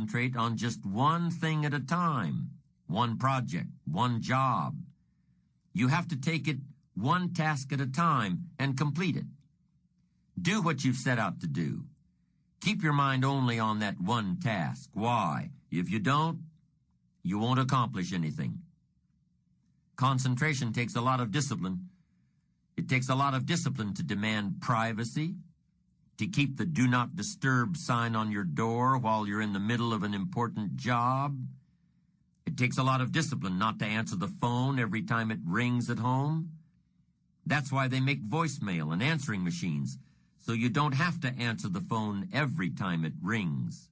concentrate on just one thing at a time, one project, one job. You have to take it one task at a time and complete it. Do what you've set out to do. Keep your mind only on that one task. Why? If you don't, you won't accomplish anything. Concentration takes a lot of discipline. It takes a lot of discipline to demand privacy, to keep the do not disturb sign on your door while you're in the middle of an important job. It takes a lot of discipline not to answer the phone every time it rings at home. That's why they make voicemail and answering machines, so you don't have to answer the phone every time it rings.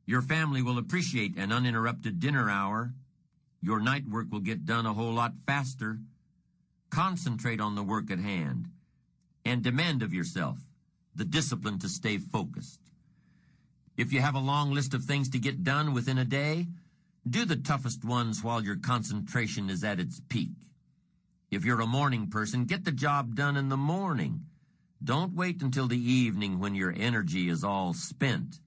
Your family will appreciate an uninterrupted dinner hour. Your night work will get done a whole lot faster. Concentrate on the work at hand and demand of yourself the discipline to stay focused. If you have a long list of things to get done within a day, do the toughest ones while your concentration is at its peak. If you're a morning person, get the job done in the morning. Don't wait until the evening when your energy is all spent.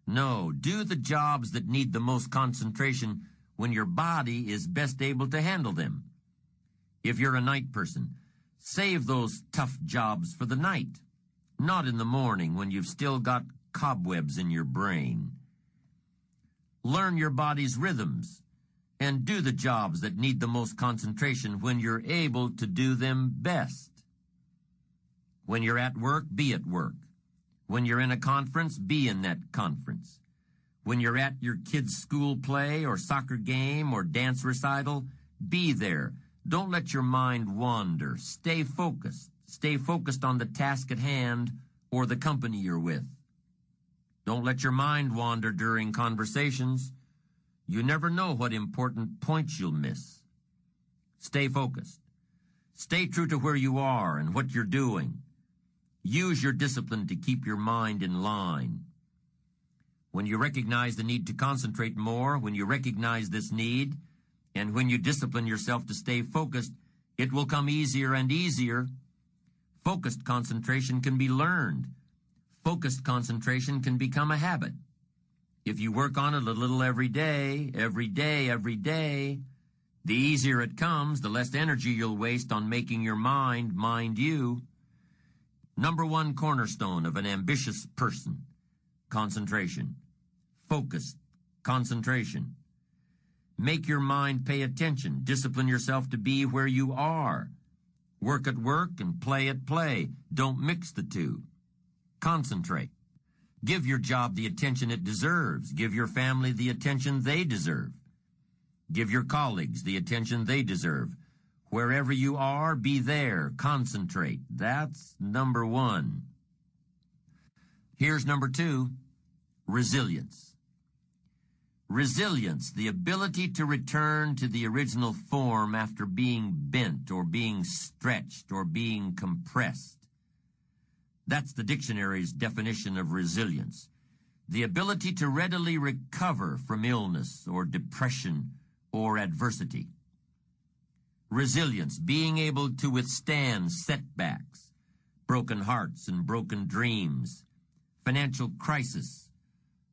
No, do the jobs that need the most concentration when your body is best able to handle them. If you're a night person, save those tough jobs for the night, not in the morning when you've still got cobwebs in your brain. Learn your body's rhythms and do the jobs that need the most concentration when you're able to do them best. When you're at work, be at work. When you're in a conference, be in that conference. When you're at your kid's school play or soccer game or dance recital, be there. Don't let your mind wander. Stay focused. Stay focused on the task at hand or the company you're with. Don't let your mind wander during conversations. You never know what important points you'll miss. Stay focused. Stay true to where you are and what you're doing. Use your discipline to keep your mind in line. When you recognize the need to concentrate more, when you recognize this need, and when you discipline yourself to stay focused, it will come easier and easier. Focused concentration can be learned. Focused concentration can become a habit. If you work on it a little every day, the easier it comes, the less energy you'll waste on making your mind you. Number one cornerstone of an ambitious person: concentration. Focused concentration. Make your mind pay attention. Discipline yourself to be where you are. Work at work and play at play. Don't mix the two. Concentrate. Give your job the attention it deserves. Give your family the attention they deserve. Give your colleagues the attention they deserve. Wherever you are, be there. Concentrate. That's number one. Here's number two: resilience. Resilience, the ability to return to the original form after being bent or being stretched or being compressed. That's the dictionary's definition of resilience. The ability to readily recover from illness or depression or adversity. Resilience, being able to withstand setbacks, broken hearts and broken dreams, financial crisis,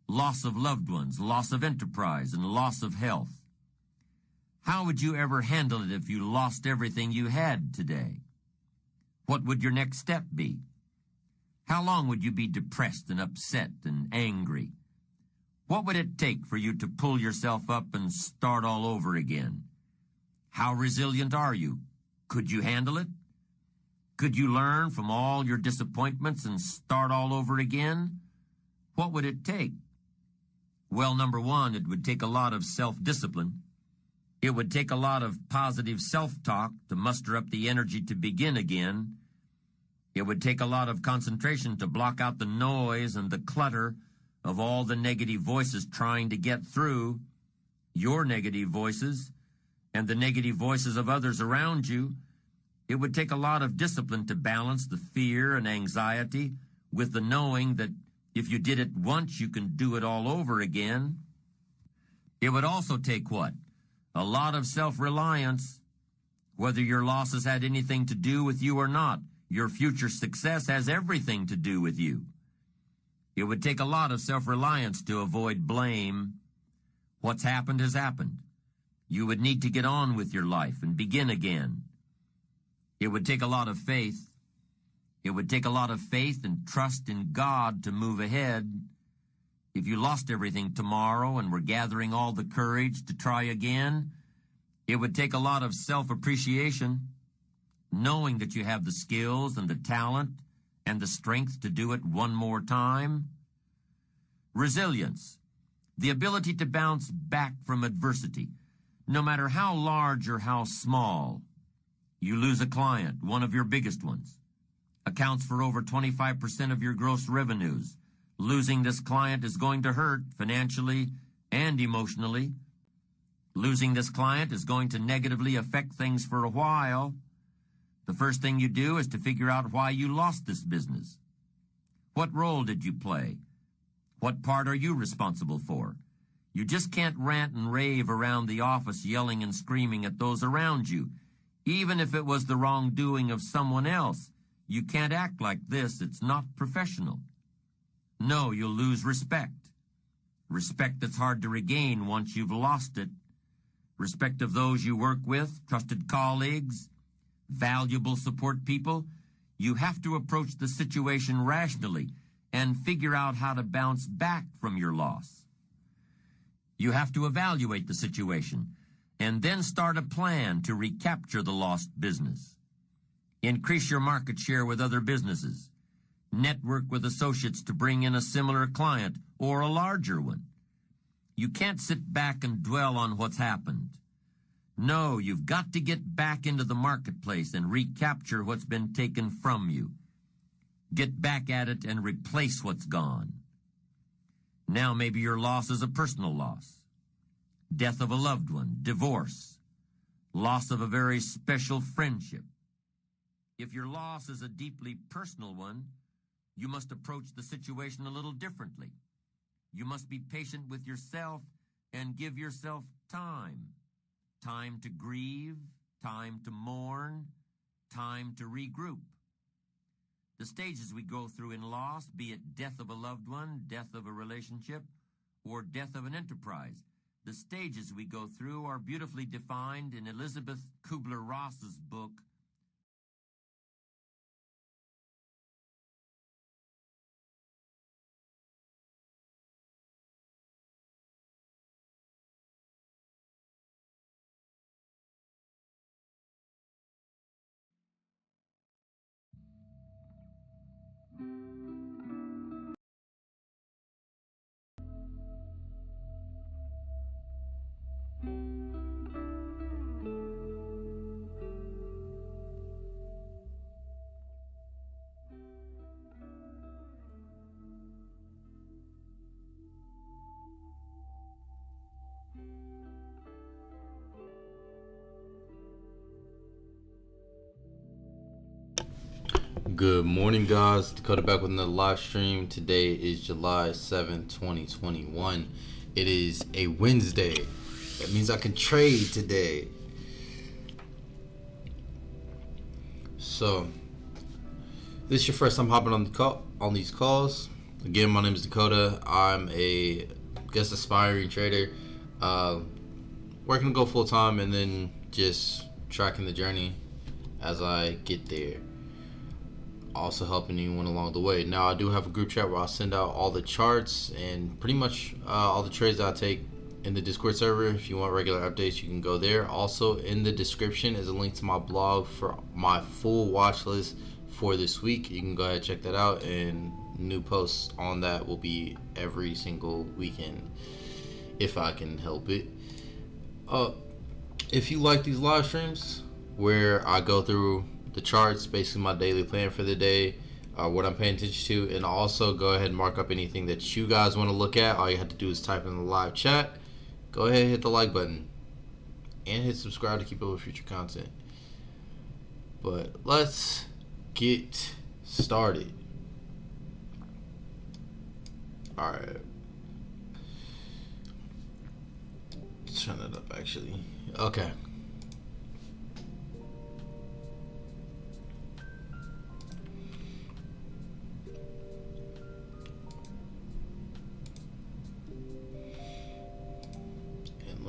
loss of loved ones, loss of enterprise, and loss of health. How would you ever handle it if you lost everything you had today? What would your next step be? How long would you be depressed and upset and angry? What would it take for you to pull yourself up and start all over again? How resilient are you? Could you handle it? Could you learn from all your disappointments and start all over again? What would it take? Well, number one, it would take a lot of self-discipline. It would take a lot of positive self-talk to muster up the energy to begin again. It would take a lot of concentration to block out the noise and the clutter of all the negative voices trying to get through, your negative voices and the negative voices of others around you. It would take a lot of discipline to balance the fear and anxiety with the knowing that if you did it once, you can do it all over again. It would also take what? A lot of self-reliance. Whether your losses had anything to do with you or not, your future success has everything to do with you. It would take a lot of self-reliance to avoid blame. What's happened has happened. You would need to get on with your life and begin again. It would take a lot of faith. It would take a lot of faith and trust in God to move ahead. If you lost everything tomorrow and were gathering all the courage to try again, it would take a lot of self-appreciation, knowing that you have the skills and the talent and the strength to do it one more time. Resilience, the ability to bounce back from adversity, no matter how large or how small. You lose a client, one of your biggest ones, accounts for over 25% of your gross revenues. Losing this client is going to hurt financially and emotionally. Losing this client is going to negatively affect things for a while. The first thing you do is to figure out why you lost this business. What role did you play? What part are you responsible for? You just can't rant and rave around the office yelling and screaming at those around you. Even if it was the wrongdoing of someone else, you can't act like this. It's not professional. No, you'll lose respect. Respect that's hard to regain once you've lost it. Respect of those you work with, trusted colleagues, valuable support people. You have to approach the situation rationally and figure out how to bounce back from your loss. You have to evaluate the situation and then start a plan to recapture the lost business. Increase your market share with other businesses. Network with associates to bring in a similar client or a larger one. You can't sit back and dwell on what's happened. No, you've got to get back into the marketplace and recapture what's been taken from you. Get back at it and replace what's gone. Now maybe your loss is a personal loss. Death of a loved one, divorce, loss of a very special friendship. If your loss is a deeply personal one, you must approach the situation a little differently. You must be patient with yourself and give yourself time. Time to grieve, time to mourn, time to regroup. The stages we go through in loss, be it death of a loved one, death of a relationship, or death of an enterprise, the stages we go through are beautifully defined in Elizabeth Kubler-Ross's book, Good morning, guys. Dakota back with another live stream. Today is July 7th, 2021. It is a Wednesday. That means I can trade today. So, this is your first time hopping on these calls. Again, my name is Dakota. I'm a aspiring trader. Working to go full time and then just tracking the journey as I get there. Also helping anyone along the way. Now, I do have a group chat where I'll send out all the charts and pretty much all the trades that I take in the Discord server. If you want regular updates, you can go there. Also, in the description is a link to my blog for my full watch list for this week. You can go ahead and check that out, and new posts on that will be every single weekend if I can help it. If you like these live streams where I go through the charts, basically my daily plan for the day, what I'm paying attention to, and also go ahead and mark up anything that you guys want to look at. All you have to do is type in the live chat. Go ahead and hit the like button and hit subscribe to keep up with future content. But let's get started. Alright, turn it up actually. Okay.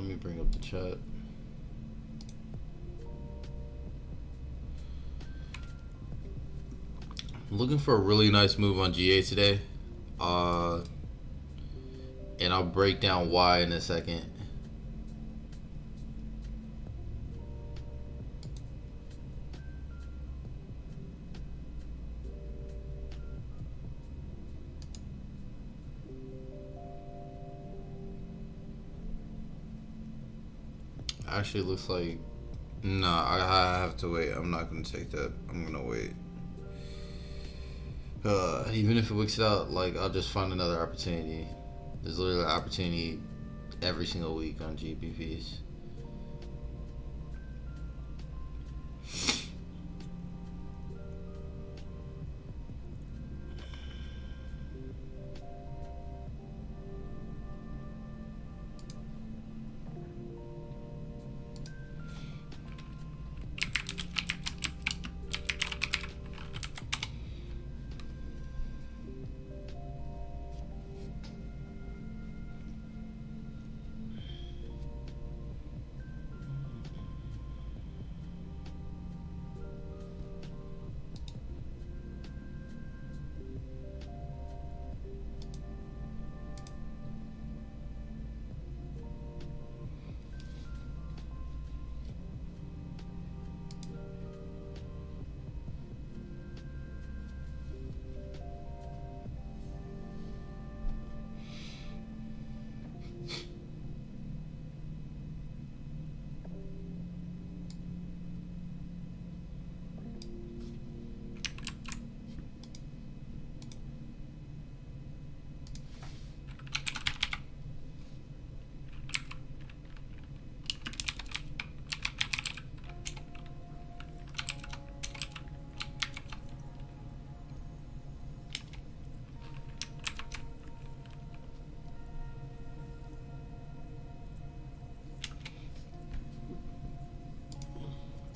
let me bring up the chat. I'm looking for a really nice move on GA today. And I'll break down why in a second. Actually, it looks like I have to wait. I'm not gonna take that. I'm gonna wait. Even if it wicks it out, like, I'll just find another opportunity. There's literally an opportunity every single week on GBPs.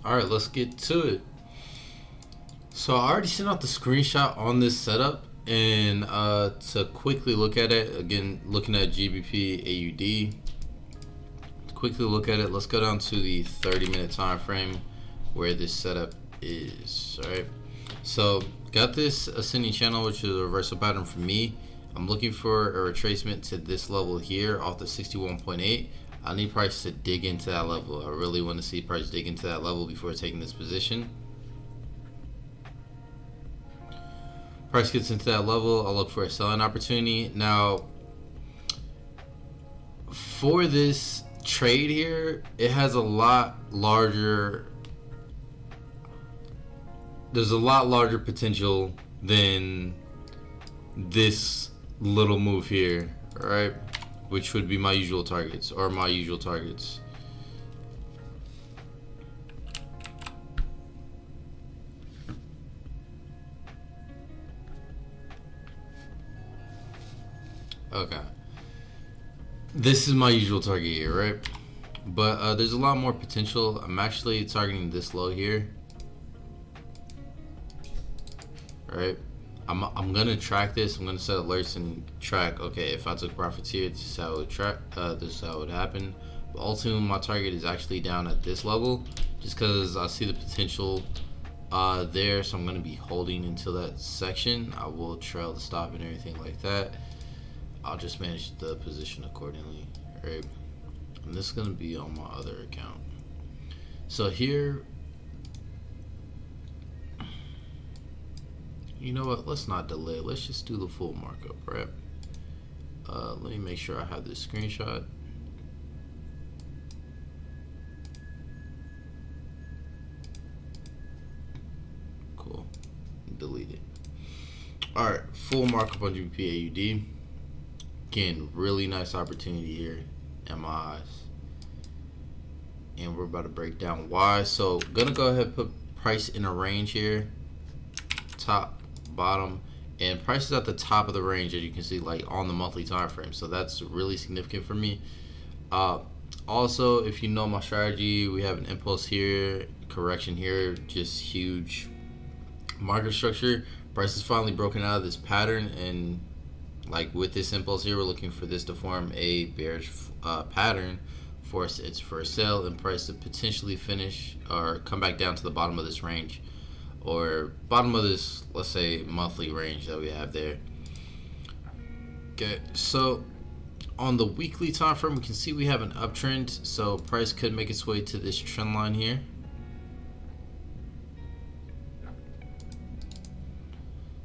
Alright, let's get to it. So I already sent out the screenshot on this setup, and to quickly look at it, again, looking at GBPAUD, quickly look at it, let's go down to the 30-minute time frame where this setup is. Alright, so got this ascending channel, which is a reversal pattern for me. I'm looking for a retracement to this level here off the 61.8. I need price to dig into that level. I really want to see price dig into that level before taking this position. Price gets into that level, I'll look for a selling opportunity. Now, for this trade here, it has a lot larger, there's a lot larger potential than this little move here, alright? Which would be my usual targets, or my usual targets. Okay. This is my usual target here, right? But there's a lot more potential. I'm actually targeting this low here. Alright. I'm gonna track this. I'm gonna set alerts and track. Okay, if I took profits here, this is how it would track. This is how it would happen. But ultimately, my target is actually down at this level, just because I see the potential there. So I'm gonna be holding until that section. I will trail the stop and everything like that. I'll just manage the position accordingly. Right, and this is gonna be on my other account. So here. You know what, let's not delay, let's just do the full markup, right? Let me make sure I have this screenshot. Cool, delete it. Alright, full markup on GBPAUD. Again, really nice opportunity here in my eyes. And we're about to break down why. So, gonna go ahead and put price in a range here. Top, bottom, and price is at the top of the range, as you can see, like on the monthly time frame. So that's really significant for me. Also, if you know my strategy, we have an impulse here, correction here, just huge market structure. Price is finally broken out of this pattern, and like with this impulse here, we're looking for this to form a bearish pattern force it's for a sell and price to potentially finish or come back down to the bottom of this range, or bottom of this, let's say, monthly range that we have there. Okay, so on the weekly time frame, we can see we have an uptrend, so price could make its way to this trend line here.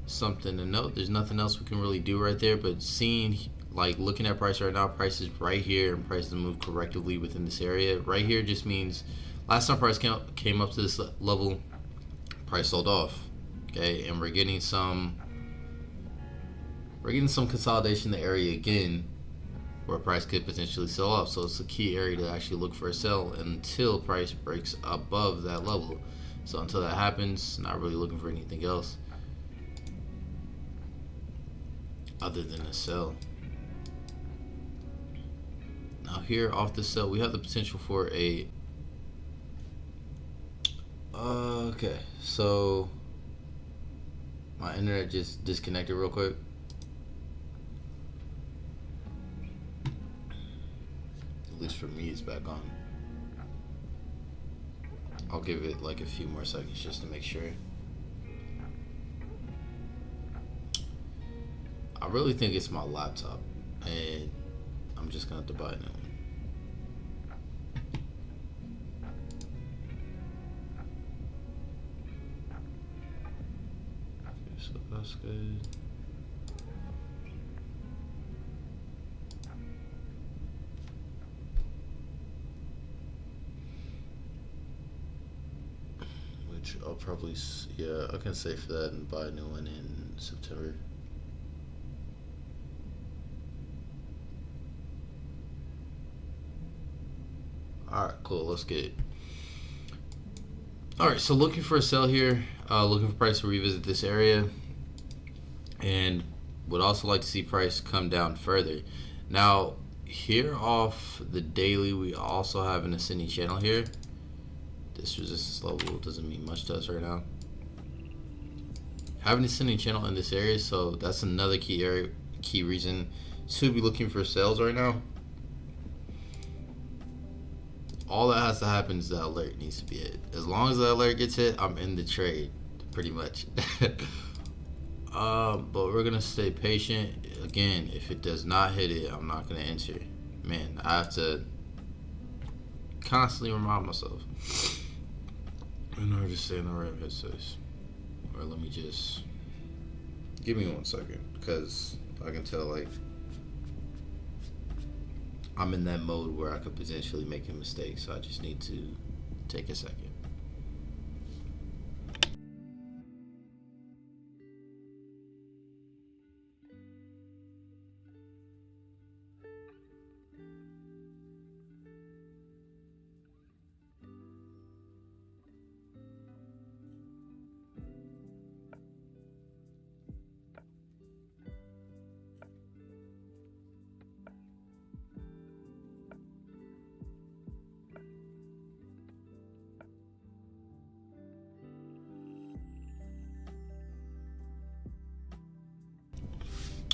Something to note, there's nothing else we can really do right there, but seeing, like, looking at price right now, price is right here and price has moved correctively within this area. Right here just means last time price came up to this level, price sold off. Okay, and we're getting some consolidation in the area again where price could potentially sell off. So it's a key area to actually look for a sell until price breaks above that level. So until that happens, not really looking for anything else other than a sell. Now here off the sell, we have the potential for a okay, so my internet just disconnected real quick. At least for me, it's back on. I'll give it like a few more seconds just to make sure. I really think it's my laptop, and I'm just gonna have to buy a new one. Okay, so that's good. Which I'll probably, yeah, I can save for that and buy a new one in September. Alright, cool, let's get it. Alright, so looking for a sell here, looking for price to revisit this area, and would also like to see price come down further. Now, here off the daily, we also have an ascending channel here. This resistance level doesn't mean much to us right now. Have an ascending channel in this area, so that's another key reason to be looking for sales right now. All that has to happen is that alert needs to be hit. As long as the alert gets hit, I'm in the trade, pretty much. But we're gonna stay patient. Again, if it does not hit it, I'm not gonna enter. Man, I have to constantly remind myself in order to stay in the right headspace. Or let me just give me 1 second, because I can tell, like, I'm in that mode where I could potentially make a mistake, so I just need to take a second.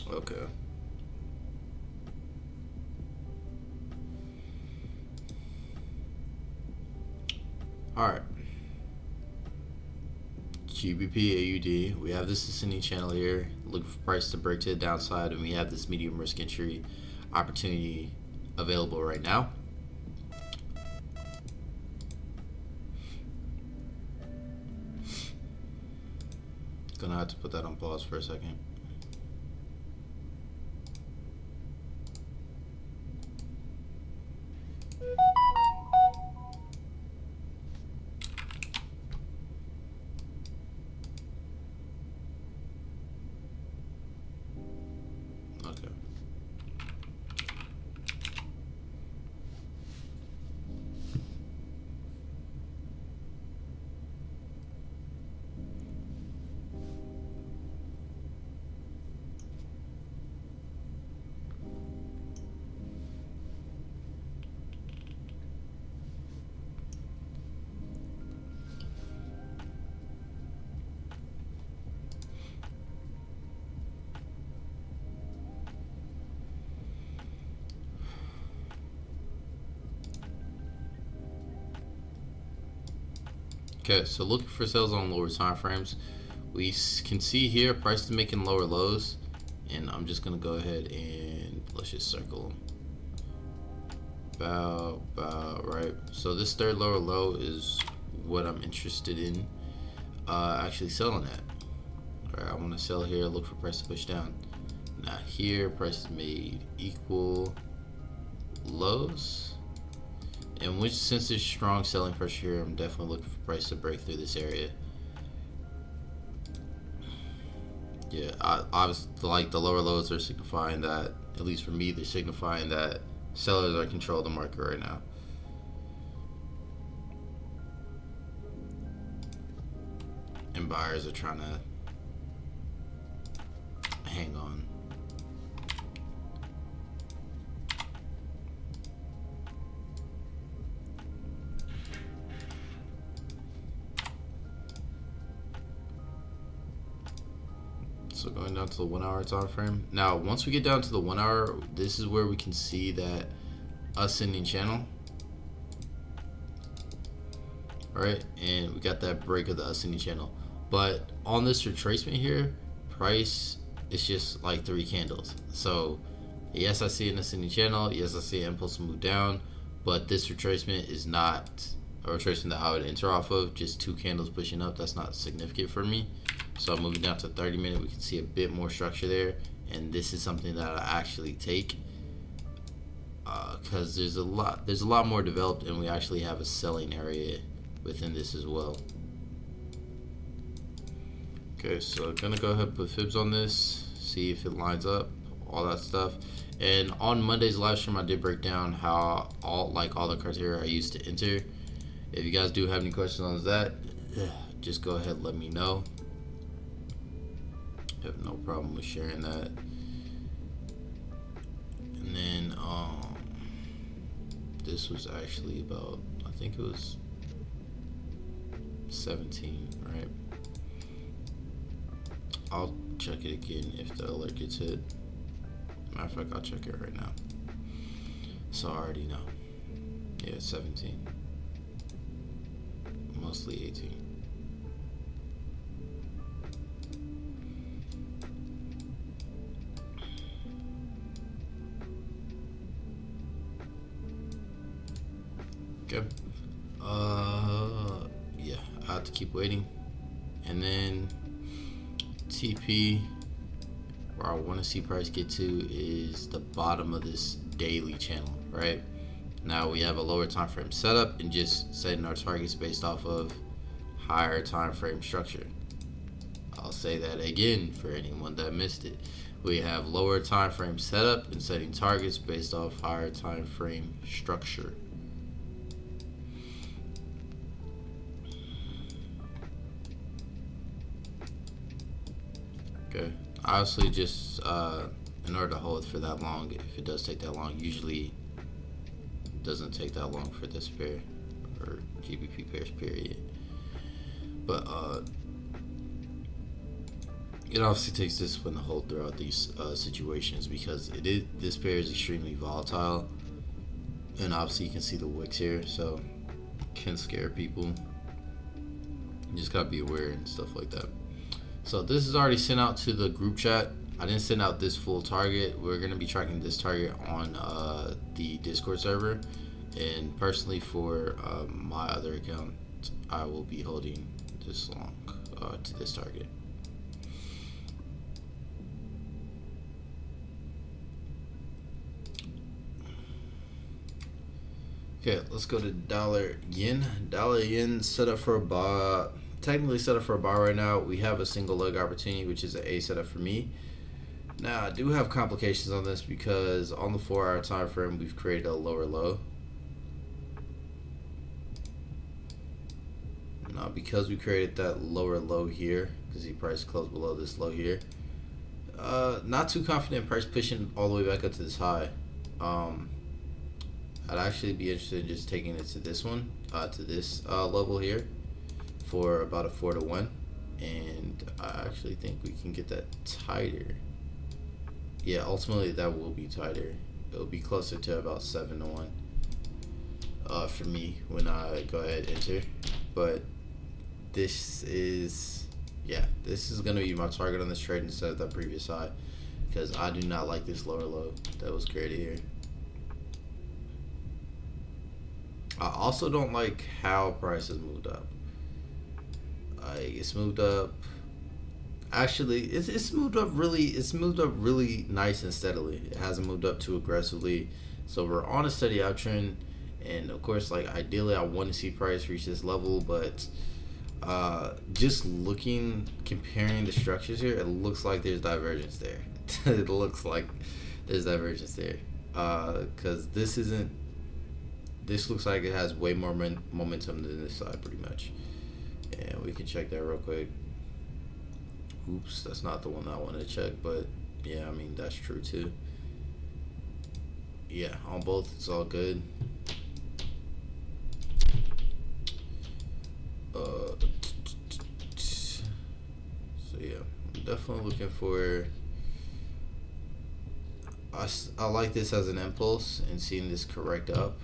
Okay. Alright. GBPAUD. We have this ascending channel here. Looking for price to break to the downside, and we have this medium risk entry opportunity available right now. Gonna have to put that on pause for a second. Okay. Okay, so looking for sales on lower time frames, we can see here price is making lower lows, and I'm just gonna go ahead and let's just circle about right. So this third lower low is what I'm interested in actually selling at. All right, I want to sell here, look for price to push down. Now here price is made equal lows, and which, since there's strong selling pressure here, I'm definitely looking for price to break through this area. Yeah, I was like, the lower lows are signifying that, at least for me, they're signifying that sellers are in control of the market right now. And buyers are trying to hang on. So going down to the 1 hour time frame. Now, once we get down to the 1 hour, this is where we can see that ascending channel. Right, and we got that break of the ascending channel. But on this retracement here, price is just like 3 candles. So yes, I see an ascending channel. Yes, I see an impulse move down. But this retracement is not a retracement that I would enter off of. Just 2 candles pushing up. That's not significant for me. So moving down to 30 minute, we can see a bit more structure there. And this is something that I actually take because there's a lot more developed, and we actually have a selling area within this as well. Okay, so gonna go ahead and put fibs on this, see if it lines up, all that stuff. And on Monday's live stream, I did break down how all the criteria I used to enter. If you guys do have any questions on that, just go ahead and let me know. I have no problem with sharing that. And then this was actually about, I think it was 17, right? I'll check it again if the alert gets hit. Matter of fact, I'll check it right now. So I already know. Yeah, 17. Mostly 18. Okay. Yeah, I have to keep waiting. And then TP, where I want to see price get to, is the bottom of this daily channel, right? Now we have a lower time frame setup and just setting our targets based off of higher time frame structure. I'll say that again for anyone that missed it. We have lower time frame setup and setting targets based off higher time frame structure. Okay, obviously just in order to hold for that long, if it does take that long, usually it doesn't take that long for this pair or GBP pairs period. But it obviously takes discipline to hold throughout these situations, because this pair is extremely volatile, and obviously you can see the wicks here, so it can scare people. You just gotta be aware and stuff like that. So this is already sent out to the group chat. I didn't send out this full target. We're going to be tracking this target on the Discord server. And personally for my other account, I will be holding this long to this target. Okay, let's go to dollar yen. Dollar yen set up for a buy. Technically set up for a buy right now. We have a single leg opportunity, which is an A setup for me. Now I do have complications on this because on the 4 hour time frame we've created a lower low. Now because we created that lower low here, because the price closed below this low here, not too confident price pushing all the way back up to this high. I'd actually be interested in just taking it to this one, to this level here, for about a 4-to-1, and I actually think we can get that tighter. Yeah, ultimately that will be tighter. It'll be closer to about 7-to-1 for me when I go ahead and enter. But this is, yeah, this is gonna be my target on this trade instead of that previous high, because I do not like this lower low that was created here. I also don't like how price has moved up. It's moved up. Actually, it's moved up really. It's moved up really nice and steadily. It hasn't moved up too aggressively. So we're on a steady uptrend, and of course, like ideally, I want to see price reach this level, but just comparing the structures here, it looks like there's divergence there. It looks like there's divergence there, because this looks like it has way more momentum than this side, pretty much. And we can check that real quick. Oops, that's not the one I want to check, but yeah, I mean, that's true too. Yeah, on both, it's all good. So yeah, I'm definitely looking for, I like this as an impulse and seeing this correct up.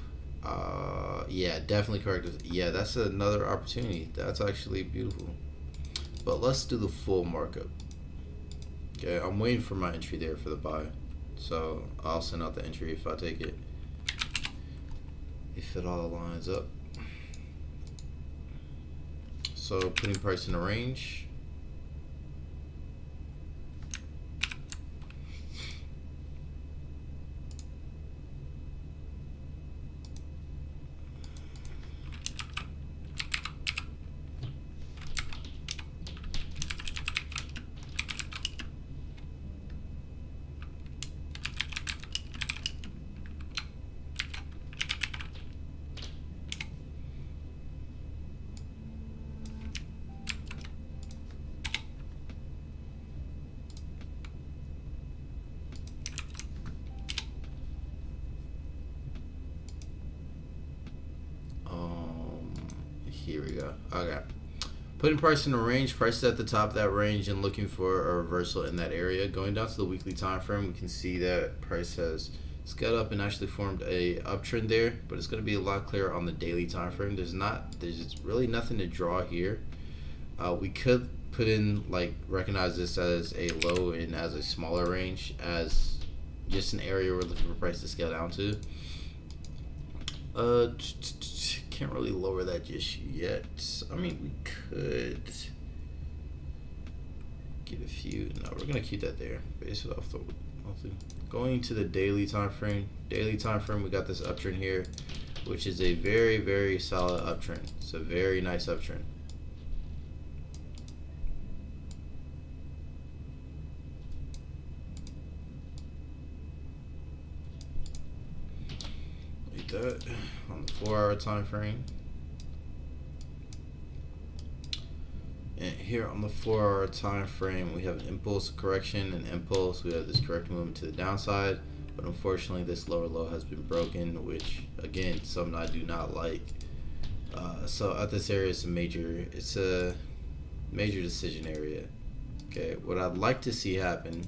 Yeah, definitely correct. Yeah, that's another opportunity. That's actually beautiful. But let's do the full markup. Okay, I'm waiting for my entry there for the buy. So I'll send out the entry if I take it. If it all lines up. So putting price in a range. Here we go. Okay. Putting price in a range, price is at the top of that range and looking for a reversal in that area. Going down to the weekly time frame, we can see that price has scaled up and actually formed a uptrend there, but it's going to be a lot clearer on the daily time frame. There's really nothing to draw here. We could put in, like, recognize this as a low and as a smaller range, as just an area we're looking for price to scale down to. Can't really lower that just yet. I mean, we could get a few. No, we're gonna keep that there. Base it off the going to the daily time frame. Daily time frame, we got this uptrend here, which is a very, very solid uptrend. It's a very nice uptrend. Like that on the 4-hour time frame. And here on the 4-hour time frame, we have an impulse, correction, and impulse. We have this correct movement to the downside, but unfortunately this lower low has been broken, which again, something I do not like. So at this area, it's a major decision area. Okay, what I'd like to see happen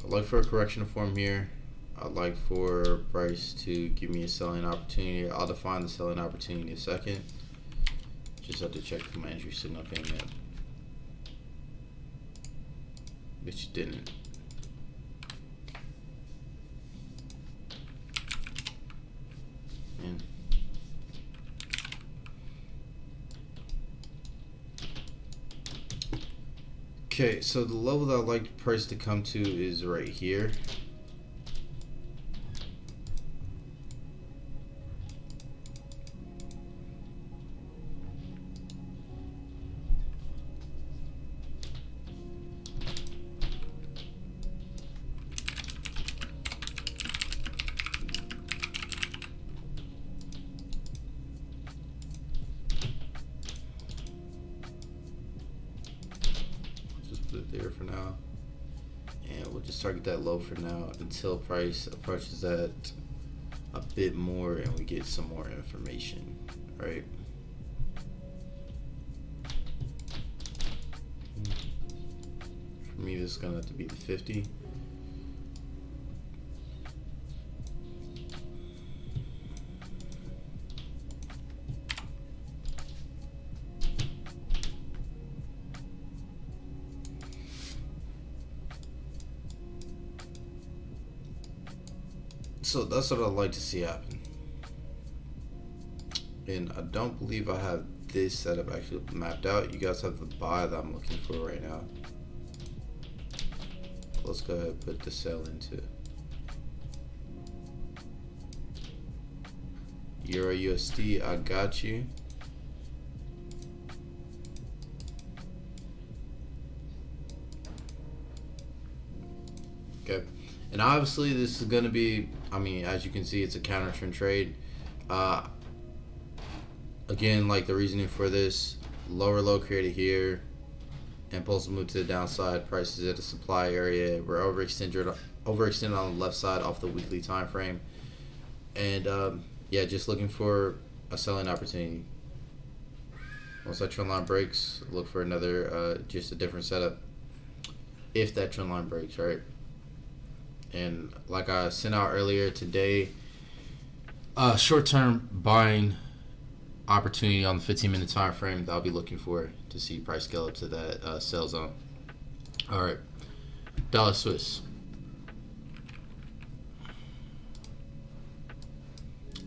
I'd like for a correction to form here. I'd like for price to give me a selling opportunity. I'll define the selling opportunity in a second. Just have to check if my entry signal came in, which didn't. And okay, so the level that I'd like the price to come to is right here. There for now, and we'll just target that low for now until price approaches that a bit more and we get some more information. right? For me, this is gonna have to be the 50. So that's what I'd like to see happen. And I don't believe I have this setup actually mapped out. You guys have the buy that I'm looking for right now. Let's go ahead and put the sell into EURUSD. I got you. Okay. And obviously this is going to be, I mean, as you can see, it's a counter trend trade. Again, like the reasoning for this, lower low created here, impulse move to the downside, prices at a supply area. We're overextended on the left side off the weekly time frame. And yeah, just looking for a selling opportunity. Once that trend line breaks, look for another, just a different setup. If that trend line breaks, right? And like I sent out earlier today, short-term buying opportunity on the 15-minute time frame that I'll be looking for to see price scale up to that sell zone. All right, dollar Swiss.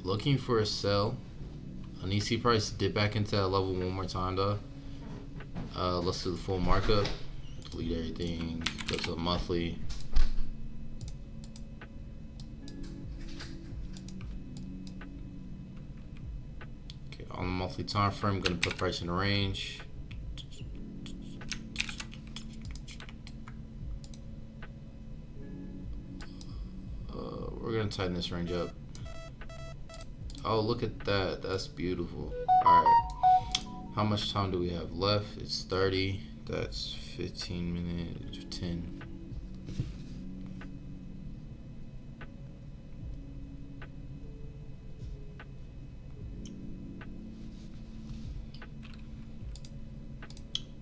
Looking for a sell. I need to see price dip back into that level one more time though. Let's do the full markup. Delete everything. Go to the monthly. On the monthly time frame, I'm going to put price in a range. We're going to tighten this range up. Oh, look at that. That's beautiful. All right. How much time do we have left? It's 30. That's 15 minutes, 10.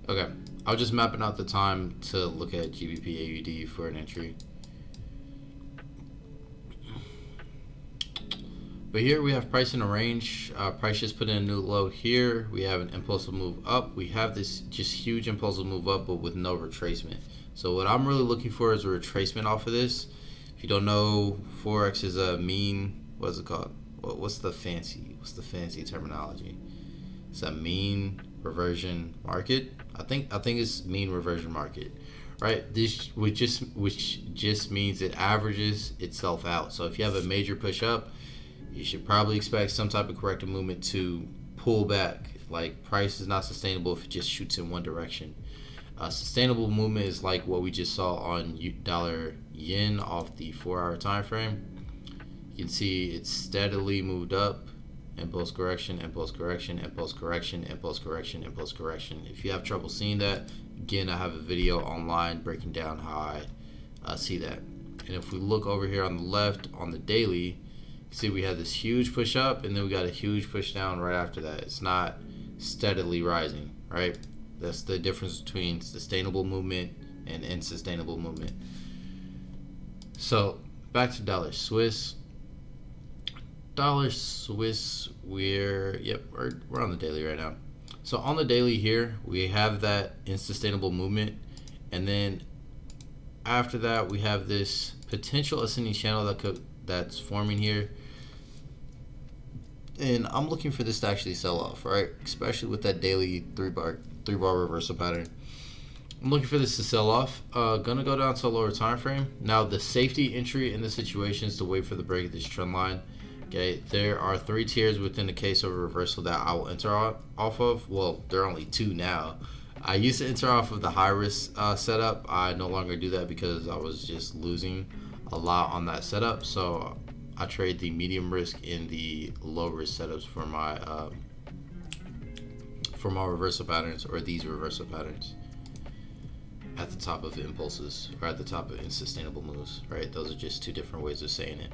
Okay, I was just mapping out the time to look at GBPAUD for an entry. But here we have price in a range. Price just put in a new low here. We have an impulsive move up. We have this just huge impulsive move up, but with no retracement. So what I'm really looking for is a retracement off of this. If you don't know, Forex is a mean, what is it called? What's the fancy terminology? It's a mean reversion market. I think it's mean reversion market, right? This which just means it averages itself out. So if you have a major push up, you should probably expect some type of corrective movement to pull back. Like, price is not sustainable if it just shoots in one direction. Sustainable movement is like what we just saw on dollar yen off the 4-hour time frame. You can see it's steadily moved up. Impulse correction, impulse correction, impulse correction, impulse correction, impulse correction. If you have trouble seeing that, again, I have a video online breaking down how I see that. And if we look over here on the left on the daily, you see we had this huge push up and then we got a huge push down right after that. It's not steadily rising, right? That's the difference between sustainable movement and unsustainable movement. So back to dollar Swiss. Dollar Swiss, we're on the daily right now. So on the daily here, we have that unsustainable movement, and then after that we have this potential ascending channel that's forming here, and I'm looking for this to actually sell off, right? Especially with that daily three bar reversal pattern. I'm looking for this to sell off. Gonna go down to a lower time frame. Now the safety entry in this situation is to wait for the break of this trend line. Okay, there are 3 tiers within the case of a reversal that I will enter off of. Well, there are only 2 now. I used to enter off of the high risk setup. I no longer do that because I was just losing a lot on that setup. So I trade the medium risk in the low risk setups for my reversal patterns, or these reversal patterns at the top of impulses or at the top of unsustainable moves, right? Those are just 2 different ways of saying it.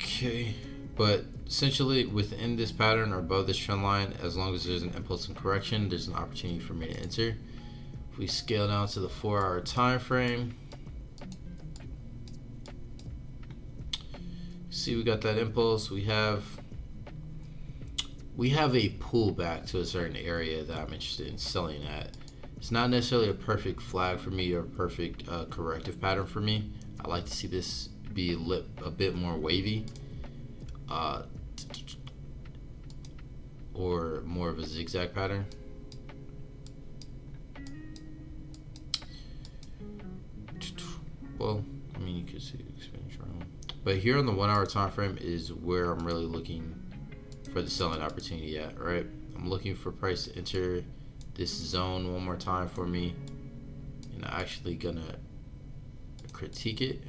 Okay, But essentially within this pattern or above this trend line, as long as there's an impulse and correction, there's an opportunity for me to enter. If we scale down to the 4-hour time frame, see we got that impulse. We have a pullback to a certain area that I'm interested in selling at. It's not necessarily a perfect flag for me or a perfect corrective pattern for me. I like to see this be a bit more wavy, or more of a zigzag pattern. Well, I mean, you could see the expenditure, but here on the 1-hour time frame is where I'm really looking for the selling opportunity at, right? I'm looking for price to enter this zone one more time for me, and I'm actually gonna critique it.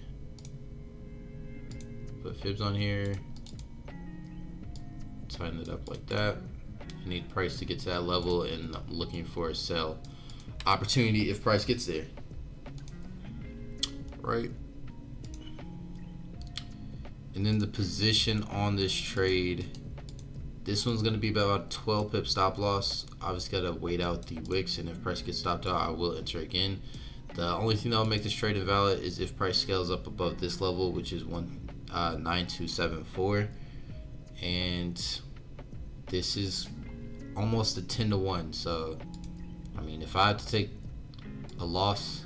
Put fibs on here, tighten it up like that. I need price to get to that level, and I'm looking for a sell opportunity if price gets there, right? And then the position on this trade, this one's going to be about 12 pip stop loss. Obviously got to wait out the wicks, and if price gets stopped out, I will enter again. The only thing that will make this trade invalid is if price scales up above this level, which is 19274, and this is almost a 10-to-1. So I mean, if I had to take a loss,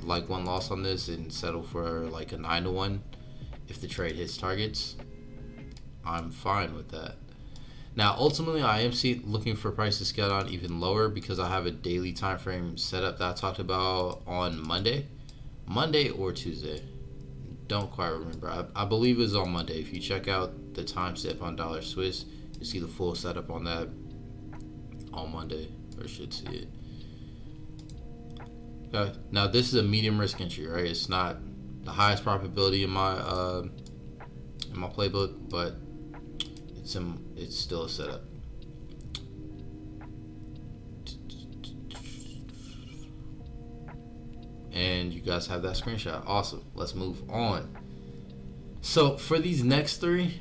like one loss on this, and settle for like a 9-to-1 if the trade hits targets, I'm fine with that. Now, ultimately, I am looking for price to scale down even lower because I have a daily time frame setup that I talked about on Monday or Tuesday. Don't quite remember. I believe it was on Monday. If you check out the time step on dollar Swiss, you see the full setup on that on Monday, or should see it. Okay. Now, this is a medium risk entry, right? It's not the highest probability in my playbook, but it's still a setup. And you guys have that screenshot. Awesome. Let's move on. So for these next three,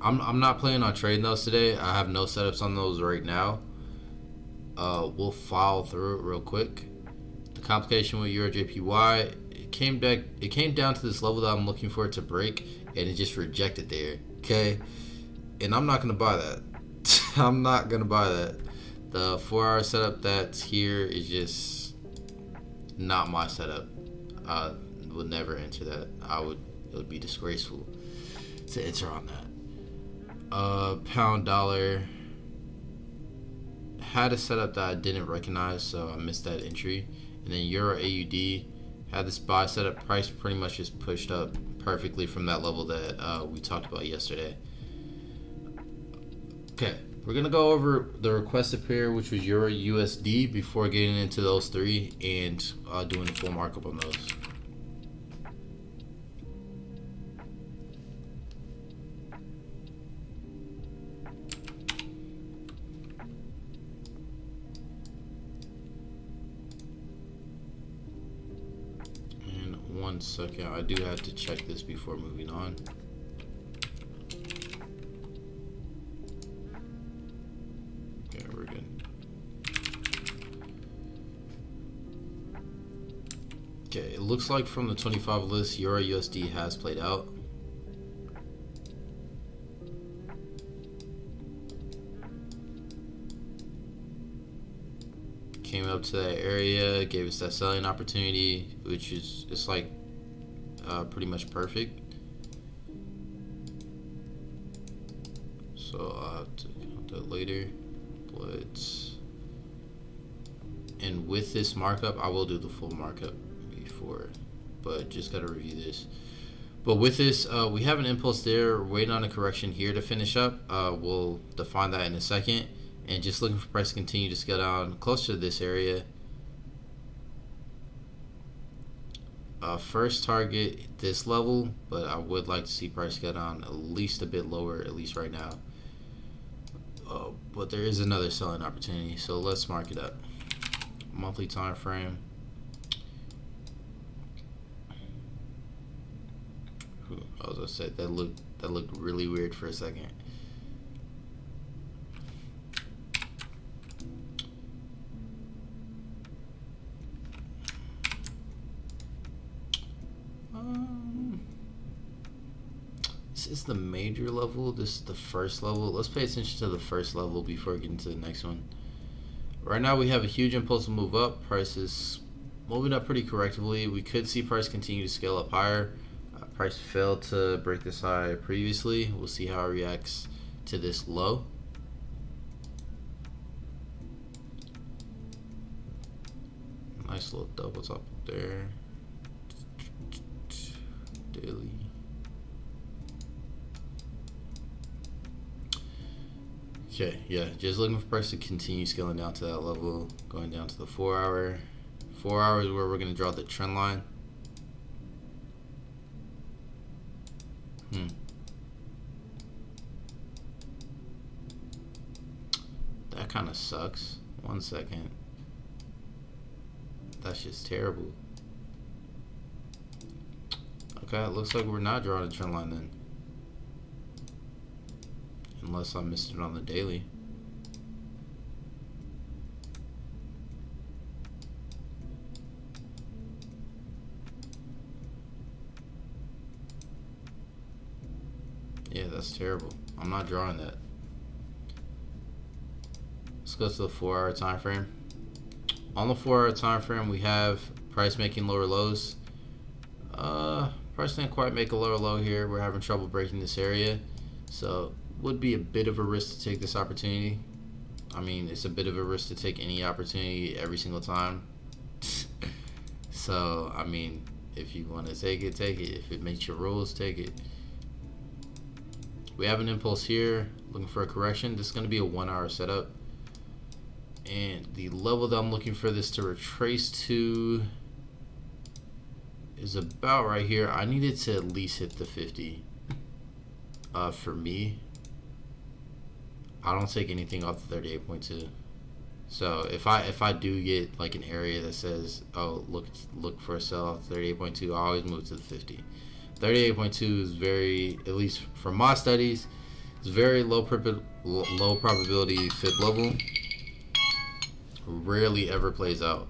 I'm not planning on trading those today. I have no setups on those right now. We'll file through it real quick. The complication with EURJPY, it came down to this level that I'm looking for it to break, and it just rejected there. Okay, and I'm not gonna buy that. I'm not gonna buy that. The 4-hour setup that's here is just not my setup. I would never enter that. It would be disgraceful to enter on that. Pound dollar had a setup that I didn't recognize, so I missed that entry. And then Euro AUD had this buy setup. Price pretty much just pushed up perfectly from that level that we talked about yesterday. Okay, we're gonna go over the requested pair, which was Euro USD, before getting into those three and doing a full markup on those. And 1 second, I do have to check this before moving on. Okay, it looks like from the 25 list, Euro USD has played out. Came up to that area, gave us that selling opportunity, which is like pretty much perfect. So I'll have to count that later. And with this markup, I will do the full markup before, but just gotta review this. But with this, we have an impulse there. We're waiting on a correction here to finish up. We'll define that in a second. And just looking for price to continue to scale down closer to this area. First target this level, but I would like to see price scale down at least a bit lower, at least right now. But there is another selling opportunity, so let's mark it up. Monthly time frame. I was gonna say that looked really weird for a second. This is the major level. This is the first level. Let's pay attention to the first level before getting to the next one. Right now we have a huge impulse to move up. Price is moving up pretty correctly. We could see price continue to scale up higher. Price failed to break this high previously. We'll see how it reacts to this low. Nice little double top there. Daily. Okay, yeah, just looking for price to continue scaling down to that level, going down to the 4 hour. 4 hours where we're gonna draw the trend line. That kind of sucks. 1 second. That's just terrible. Okay, it looks like we're not drawing a trend line then. Unless I missed it on the daily. Yeah, that's terrible. I'm not drawing that. Let's go to the 4 hour time frame. On the 4 hour time frame, we have price making lower lows. Price didn't quite make a lower low here. We're having trouble breaking this area, so would be a bit of a risk to take this opportunity. I mean, it's a bit of a risk to take any opportunity every single time. So, I mean, if you want to take it, take it. If it makes your rules, take it. We have an impulse here, looking for a correction. This is going to be a 1 hour setup. And the level that I'm looking for this to retrace to is about right here. I needed to at least hit the 50 for me. I don't take anything off the 38.2. So if I do get like an area that says, oh, look for a sell off 38.2, I always move to the 50. 38.2 is very, at least from my studies, it's very low probability fib level. Rarely ever plays out.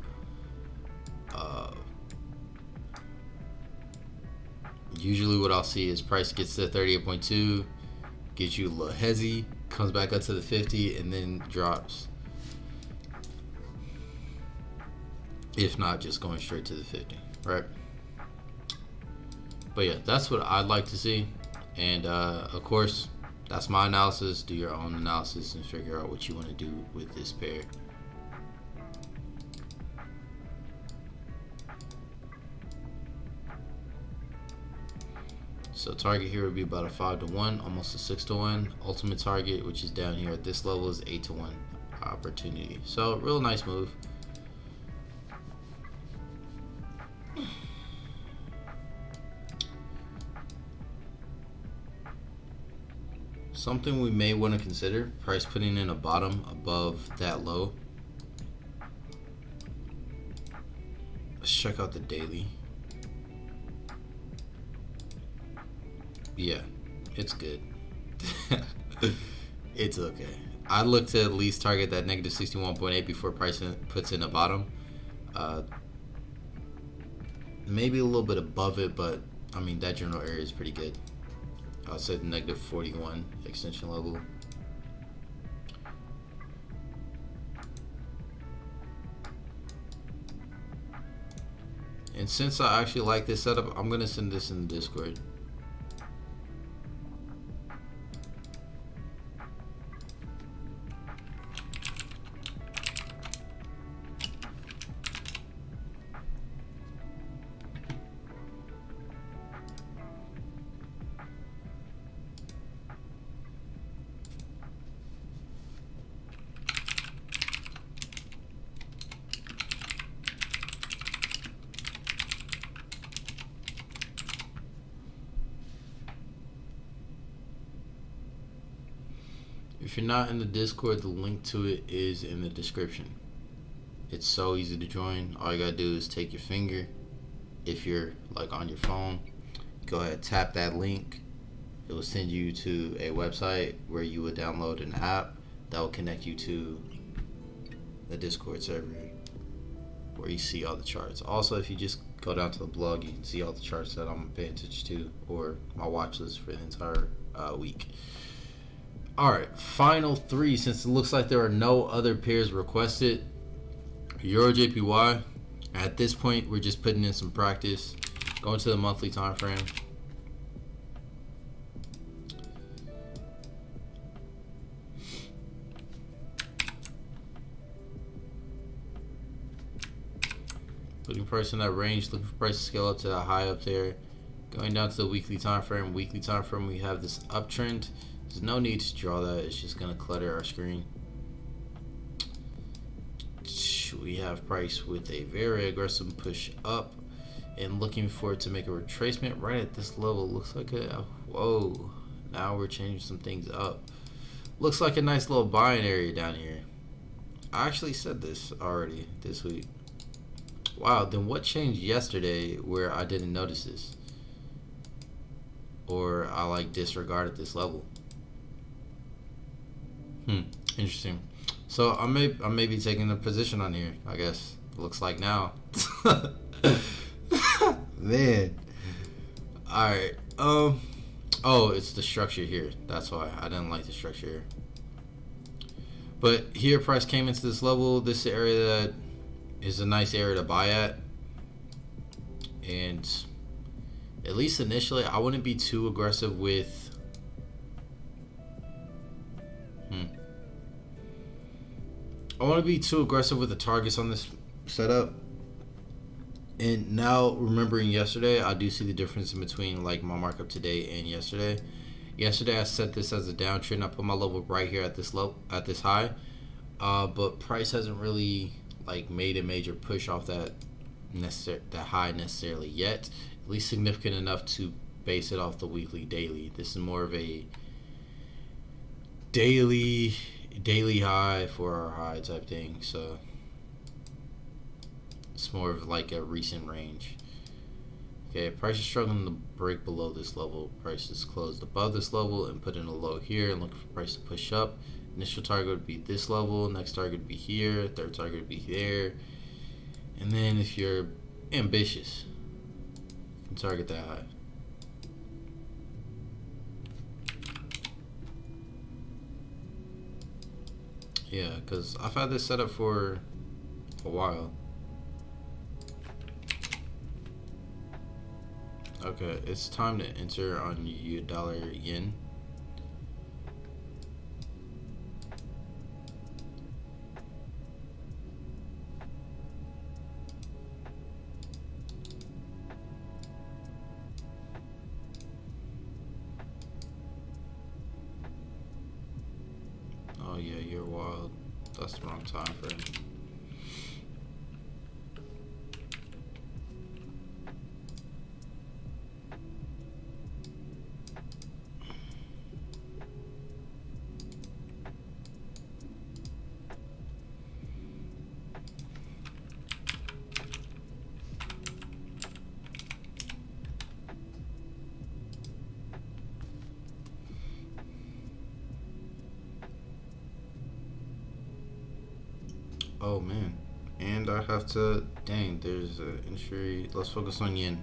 Usually what I'll see is price gets to 38.2, gets you a little hezzy, comes back up to the 50, and then drops. If not, just going straight to the 50, right? But yeah, that's what I'd like to see. And of course, that's my analysis. Do your own analysis and figure out what you want to do with this pair. So target here would be about a 5-to-1, almost a 6-to-1. Ultimate target, which is down here at this level, is 8-to-1 opportunity. So real nice move. Something we may want to consider, price putting in a bottom above that low. Let's check out the daily. Yeah, it's good. It's okay. I look to at least target that negative 61.8 before price puts in a bottom. Maybe a little bit above it, but I mean that general area is pretty good. I'll say the negative 41 extension level. And since I actually like this setup, I'm gonna send this in the Discord. If you're not in the Discord, the link to it is in the description. It's so easy to join. All you gotta do is take your finger, if you're like on your phone, go ahead, tap that link. It will send you to a website where you would download an app that will connect you to the Discord server where you see all the charts. Also, if you just go down to the blog, you can see all the charts that I'm paying attention to, or my watch list for the entire week. Alright, final three, since it looks like there are no other pairs requested. EURJPY. At this point, we're just putting in some practice. Going to the monthly time frame. Looking for price in that range, looking for price to scale up to that high up there. Going down to the weekly time frame. Weekly time frame, we have this uptrend. There's no need to draw that. It's just gonna clutter our screen. We have price with a very aggressive push up and looking for it to make a retracement right at this level. Looks like a whoa. Now we're changing some things up. Looks like a nice little buying area down here. I actually said this already this week. Wow, then what changed yesterday where I didn't notice this? Or I like disregarded this level? Interesting. So I may be taking a position on here, I guess. Looks like now. Man. Alright. Oh, it's the structure here. That's why I didn't like the structure here. But here price came into this level. This area that is a nice area to buy at. And at least initially, I wouldn't be too aggressive with I want to be too aggressive with the targets on this setup. And now remembering yesterday, I do see the difference in between like my markup today and yesterday. Yesterday I set this as a downtrend. I put my level right here at this low, at this high. But price hasn't really like made a major push off that high necessarily yet. At least significant enough to base it off the weekly, daily. This is more of a daily high for our high type thing, so it's more of like a recent range. Okay, price is struggling to break below this level. Price is closed above this level and put in a low here and look for price to push up. Initial target would be this level, next target would be here, third target would be there, and then if you're ambitious, you can target that high. Yeah, because I've had this set up for a while. Okay, it's time to enter on dollar yen. Oh yeah, you're wild. That's the wrong time frame. Oh man, and I have to, dang, there's an entry. Let's focus on yen.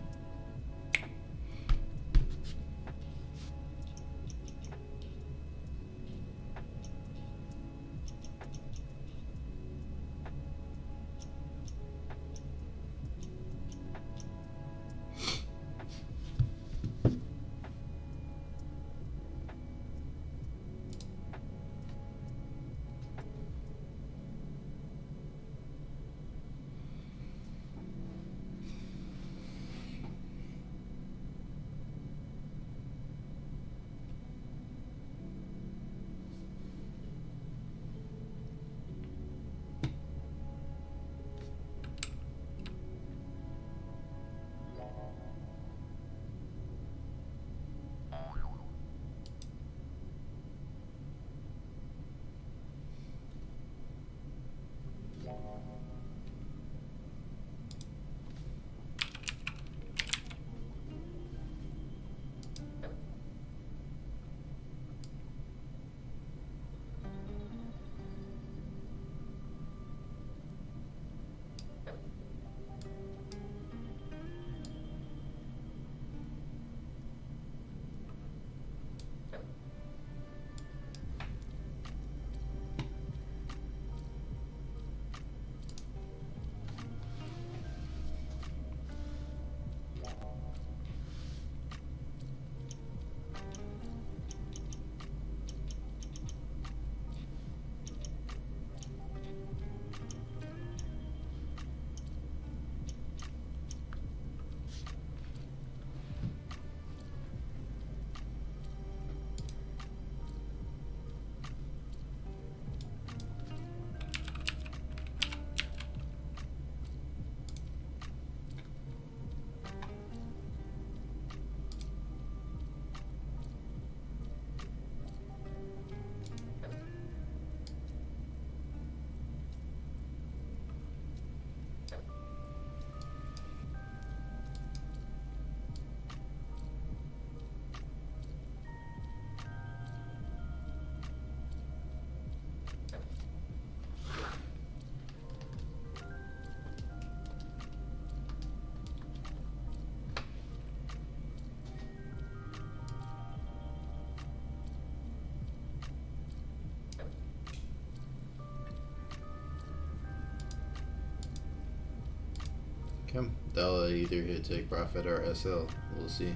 Okay, that'll either hit take profit or SL. We'll see.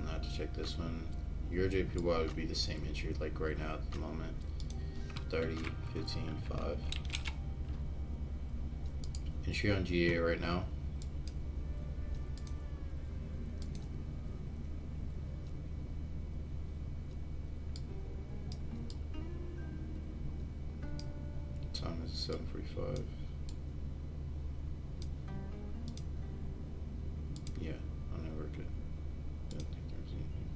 I have to check this one. EURJPY would be the same entry like right now at the moment. 30, 15, 5. Entry on GA right now. Time is 7:45. Yeah, I'll never good. Don't think there's anything.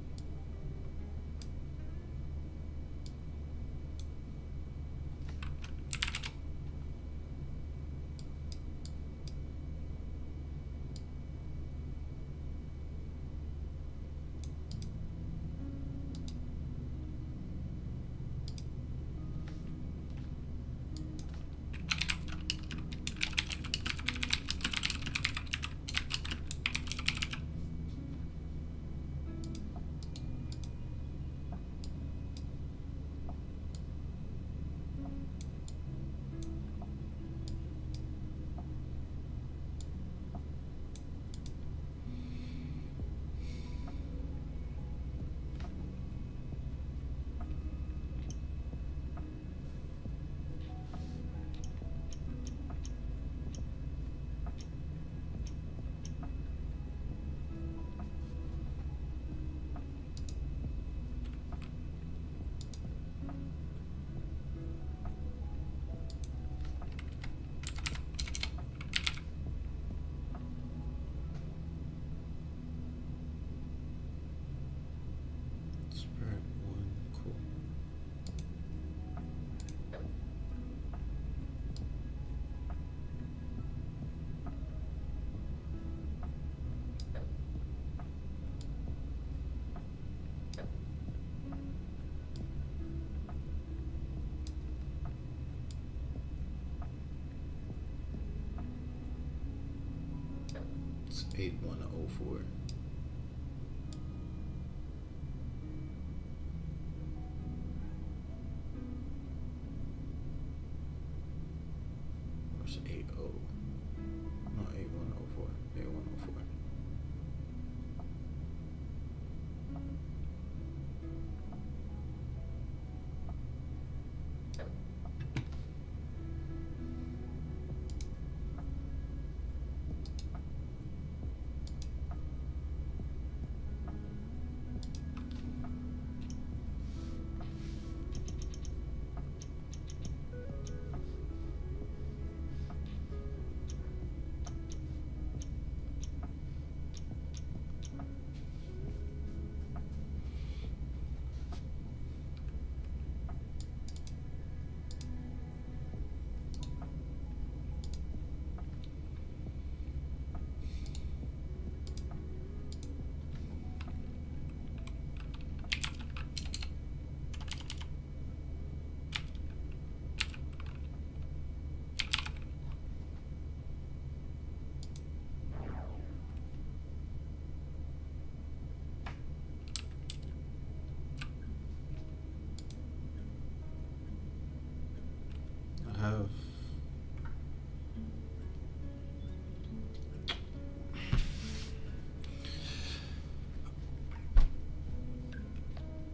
It's 8104. Where's 80? No, 8104. 8104.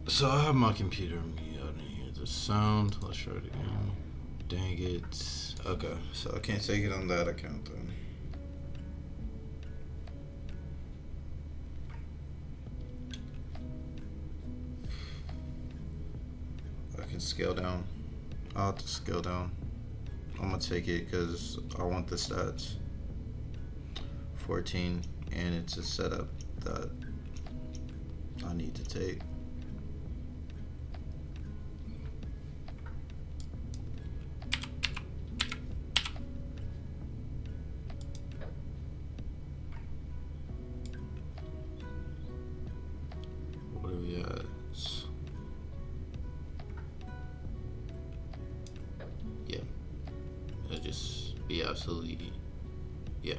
So I have my computer mute. I didn't hear the sound. Let's try it again. Dang it. Okay, so I can't take it on that account then. I can scale down. I'll have to scale down. I'm gonna take it because I want the stats. 14, and it's a setup that I need to take. What are we at? Yeah. It'll just be absolutely, yeah.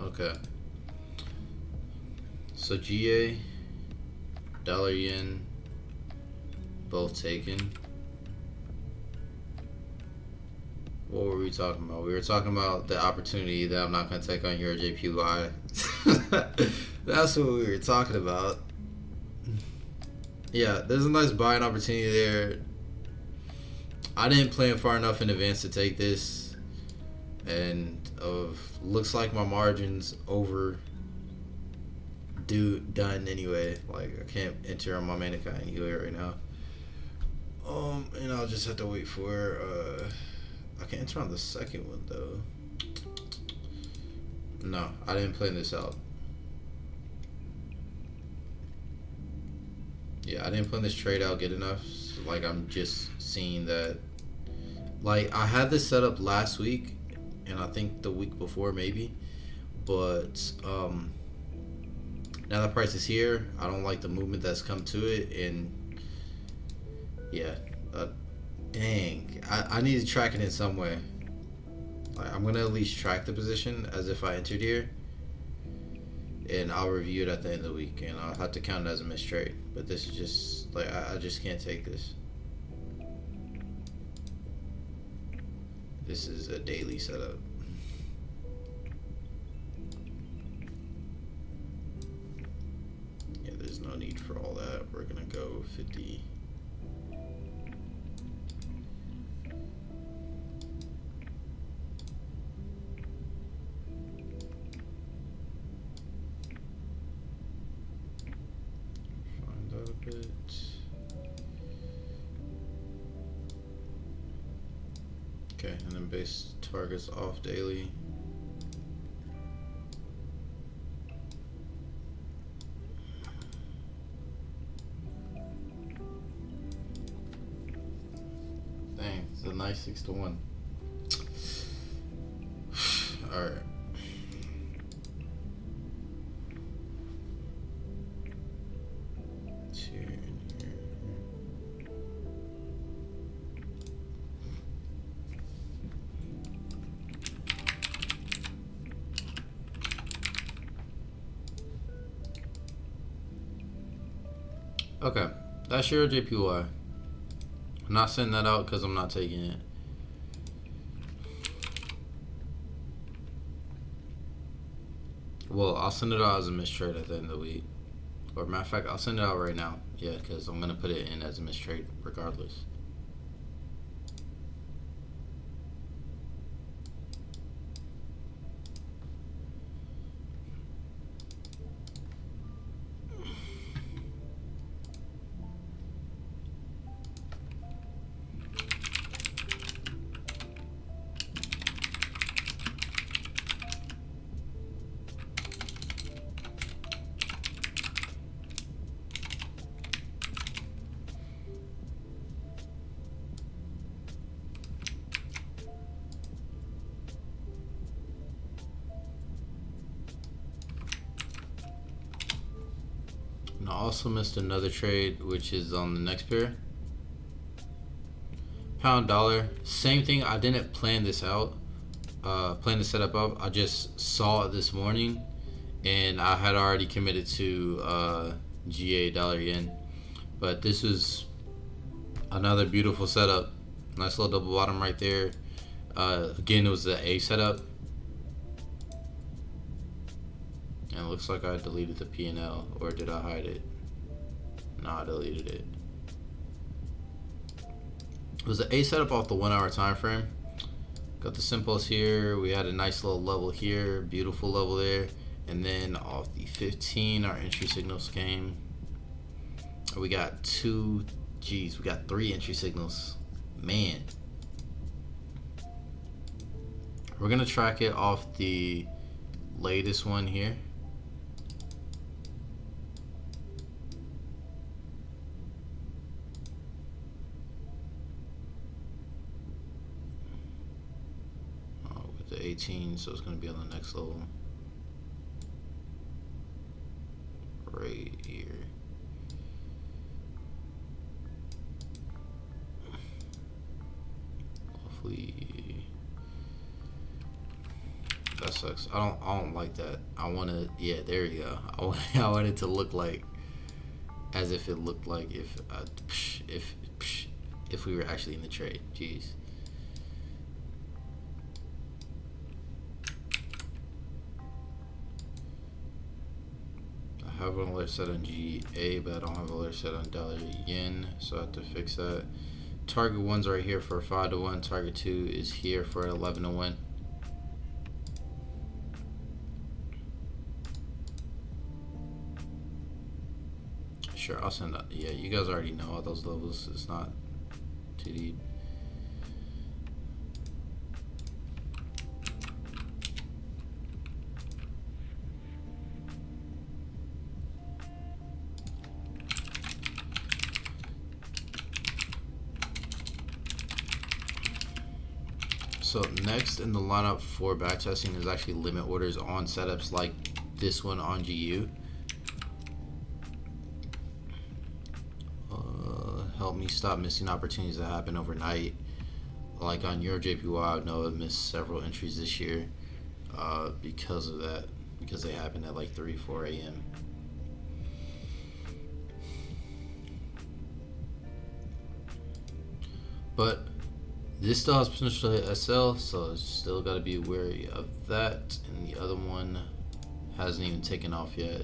Okay. So GA, dollar yen, both taken. What were we talking about? We were talking about the opportunity that I'm not going to take on EURJPY. That's what we were talking about. Yeah, there's a nice buying opportunity there. I didn't plan far enough in advance to take this, and looks like my margin's done anyway. Like, I can't enter on my main account anyway right now. And I'll just have to wait for I can enter on the second one though. No, I didn't plan this out. Yeah, I didn't plan this trade out good enough. So, like, I'm just seeing that. Like, I had this set up last week, and I think the week before maybe. But now the price is here. I don't like the movement that's come to it, and yeah, dang, I need to track it in some way. Like, I'm gonna at least track the position as if I entered here, and I'll review it at the end of the week, and I'll have to count it as a missed trade. But this is just like, I just can't take this. This is a daily setup. Yeah, there's no need for all that. We're gonna go 50. Find out a bit. Okay, and then base targets off daily. Dang, it's a nice 6-1. All right. Okay, that's your JPY. I'm not sending that out because I'm not taking it. Well, I'll send it out as a missed trade at the end of the week. Or matter of fact, I'll send it out right now. Yeah, because I'm going to put it in as a missed trade regardless. And I also missed another trade, which is on the next pair. Pound dollar, same thing. I didn't plan this out, plan the setup up. I just saw it this morning, and I had already committed to GA dollar yen. But this is another beautiful setup. Nice little double bottom right there. Again, it was the A setup. And it looks like I deleted the P&L, or did I hide it? No, I deleted it. It was an A setup off the 1 hour time frame. Got the simples here. We had a nice little level here, beautiful level there. And then off the 15, our entry signals came. We got we got 3 entry signals. Man. We're gonna track it off the latest one here. With the 18, so it's gonna be on the next level. Right here. Hopefully. That sucks. I don't like that. I want to. Yeah, there you go. I want it to look like as if it looked like if we were actually in the trade. Jeez. I have an alert set on GA, but I don't have an alert set on dollar yen, so I have to fix that. Target 1's right here for a 5-to-1. Target 2 is here for an 11-to-1. Sure, I'll send that. Yeah, you guys already know all those levels. It's not too deep. So next in the lineup for backtesting is actually limit orders on setups like this one on GU. Help me stop missing opportunities that happen overnight. Like on EURJPY, I know I missed several entries this year because of that, because they happened at like 3-4 a.m. But this still has potential to hit SL, so still got to be wary of that. And the other one hasn't even taken off yet.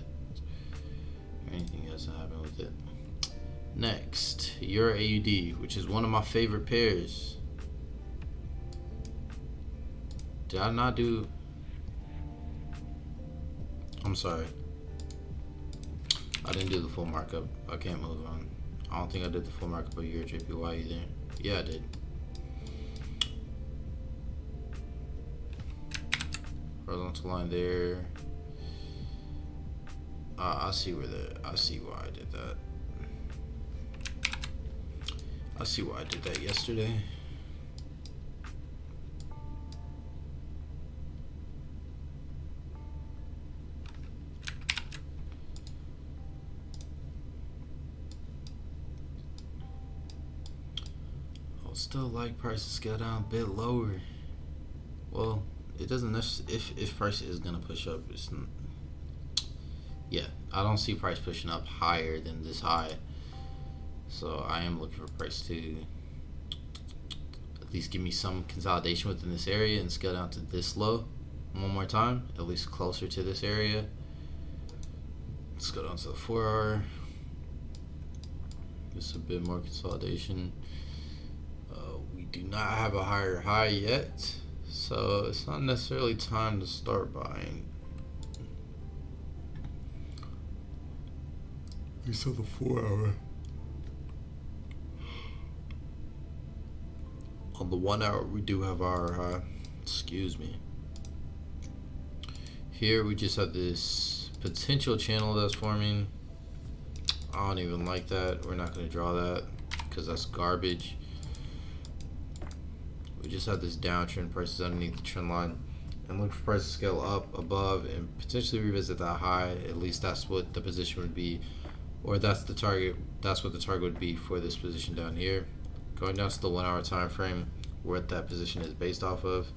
Anything hasn't happened with it. Next, EURAUD, which is one of my favorite pairs. Did I not do? I'm sorry. I didn't do the full markup. I can't move on. I don't think I did the full markup of EURJPY either. Yeah, I did. Horizontal line there. I see where I see why I did that. I see why I did that yesterday. I would still like prices go down a bit lower. Well, it doesn't necessarily, if price is gonna push up, it's not, yeah, I don't see price pushing up higher than this high. So I am looking for price to at least give me some consolidation within this area and scale down to this low one more time, at least closer to this area. Let's go down to the 4-hour. Just a bit more consolidation. We do not have a higher high yet, so it's not necessarily time to start buying. We saw the 4-hour. On the 1 hour, we do have our excuse me. Here we just have this potential channel that's forming. I don't even like that. We're not going to draw that because that's garbage. We just have this downtrend, prices underneath the trend line, and look for price to scale up above and potentially revisit that high. At least that's what the position would be, or that's the target. That's what the target would be for this position down here. Going down to the 1 hour time frame, what that position is based off of.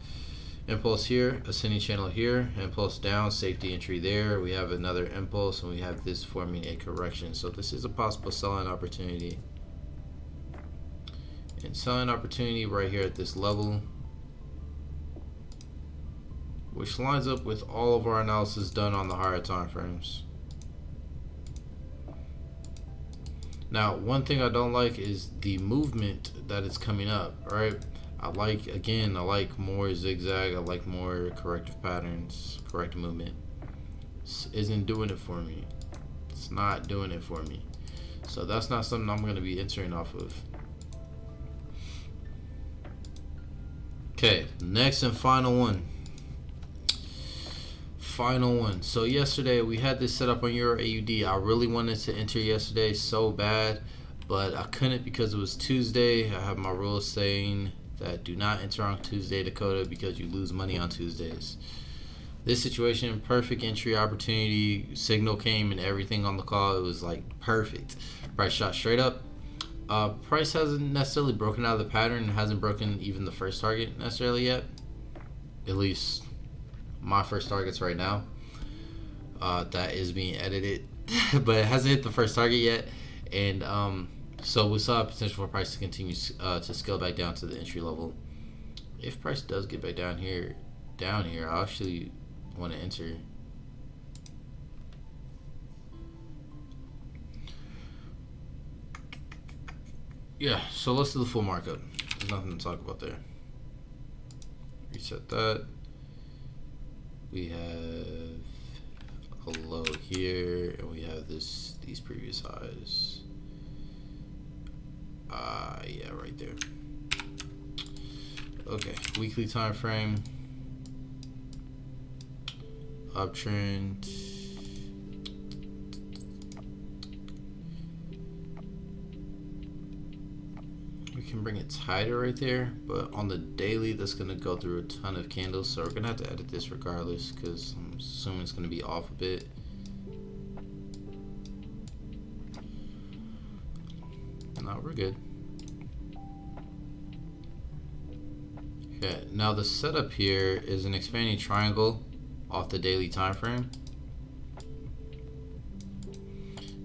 Impulse here, ascending channel here, impulse down, safety entry there. We have another impulse, and we have this forming a correction. So this is a possible selling opportunity. And selling opportunity right here at this level, which lines up with all of our analysis done on the higher time frames. Now, one thing I don't like is the movement that is coming up, right? I like more zigzag, I like more corrective patterns, corrective movement. This isn't doing it for me. It's not doing it for me. So that's not something I'm going to be entering off of. Okay, next and final one. So yesterday we had this set up on EURAUD. I really wanted to enter yesterday so bad, but I couldn't because it was Tuesday. I have my rules saying that do not enter on Tuesday, Dakota, because you lose money on Tuesdays. This situation, perfect entry opportunity. Signal came and everything on the call. It was like perfect. Price shot straight up. Price hasn't necessarily broken out of the pattern. Hasn't broken even the first target necessarily yet. At least my first targets right now. That is being edited, but it hasn't hit the first target yet. And so we saw a potential for price to continue to scale back down to the entry level. If price does get back down here, I actually want to enter. Yeah, so let's do the full markup. There's nothing to talk about there. Reset that. We have a low here, and we have these previous highs. Yeah, right there. Okay, weekly time frame. Uptrend. We can bring it tighter right there, but on the daily, that's gonna go through a ton of candles, so we're gonna have to edit this regardless, because I'm assuming it's gonna be off a bit. No, we're good. Okay, now the setup here is an expanding triangle off the daily time frame.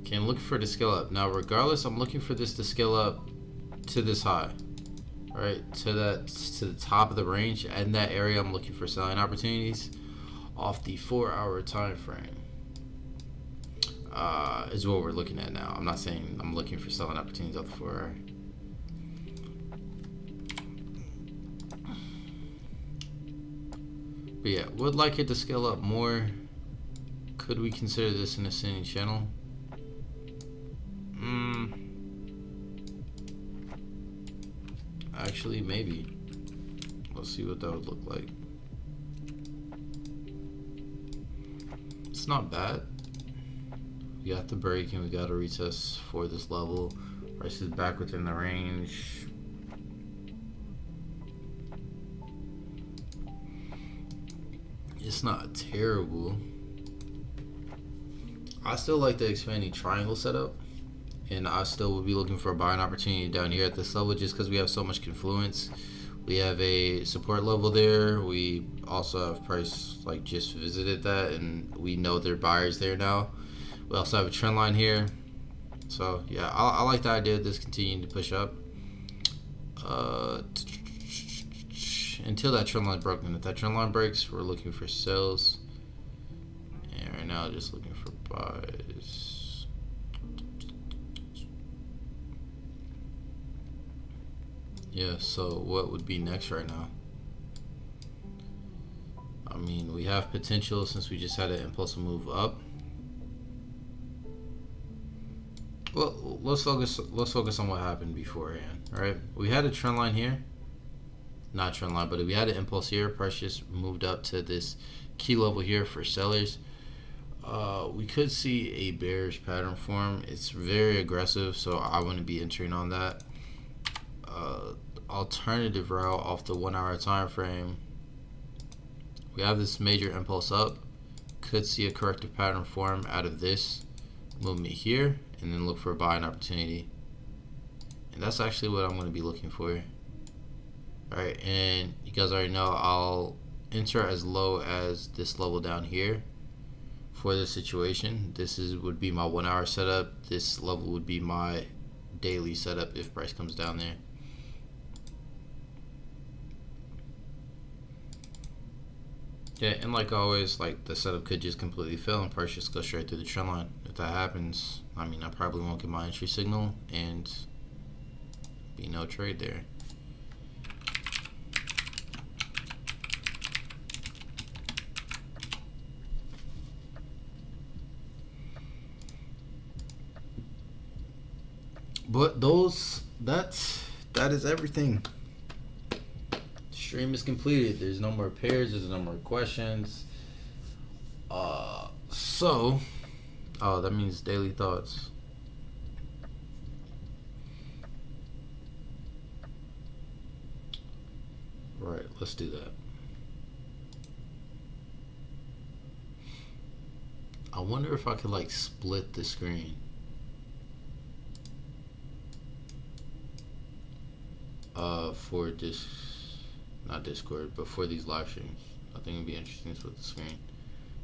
Okay, I'm looking for it to scale up. Now, regardless, I'm looking for this to scale up to this high, right? To the top of the range. In that area, I'm looking for selling opportunities off the 4-hour time frame. Is what we're looking at now. I'm not saying I'm looking for selling opportunities off the 4-hour. But yeah, would like it to scale up more. Could we consider this an ascending channel? Actually, maybe. Let's see what that would look like. It's not bad. We got the break and we got a retest for this level. Price is back within the range. It's not terrible. I still like the expanding triangle setup, and I still would be looking for a buying opportunity down here at this level just because we have so much confluence. We have a support level there. We also have price like just visited that, and we know there are buyers there now. We also have a trend line here. So yeah, I like the idea of this continuing to push up until that trend line is broken. If that trend line breaks, we're looking for sales, and right now just looking for buys. Yeah, so what would be next right now? I mean, we have potential since we just had an impulsive move up. Well, let's focus on what happened beforehand, right? We had a trend line here. Not trend line, but we had an impulse here. Price just moved up to this key level here for sellers. We could see a bearish pattern form. It's very aggressive, so I wouldn't be entering on that. Alternative route off the 1-hour time frame. We have this major impulse up. Could see a corrective pattern form out of this movement here, and then look for a buying opportunity. And that's actually what I'm going to be looking for. Alright, and you guys already know I'll enter as low as this level down here for this situation. This would be my 1-hour setup. This level would be my daily setup if price comes down there. Yeah, and like always, like the setup could just completely fail and price just go straight through the trend line. If that happens, I mean, I probably won't get my entry signal and be no trade there. But that is everything. Stream is completed. There's no more pairs. There's no more questions. That means daily thoughts. Right, let's do that. I wonder if I could like split the screen. For this, not Discord, but for these live streams. I think it'd be interesting to put the screen.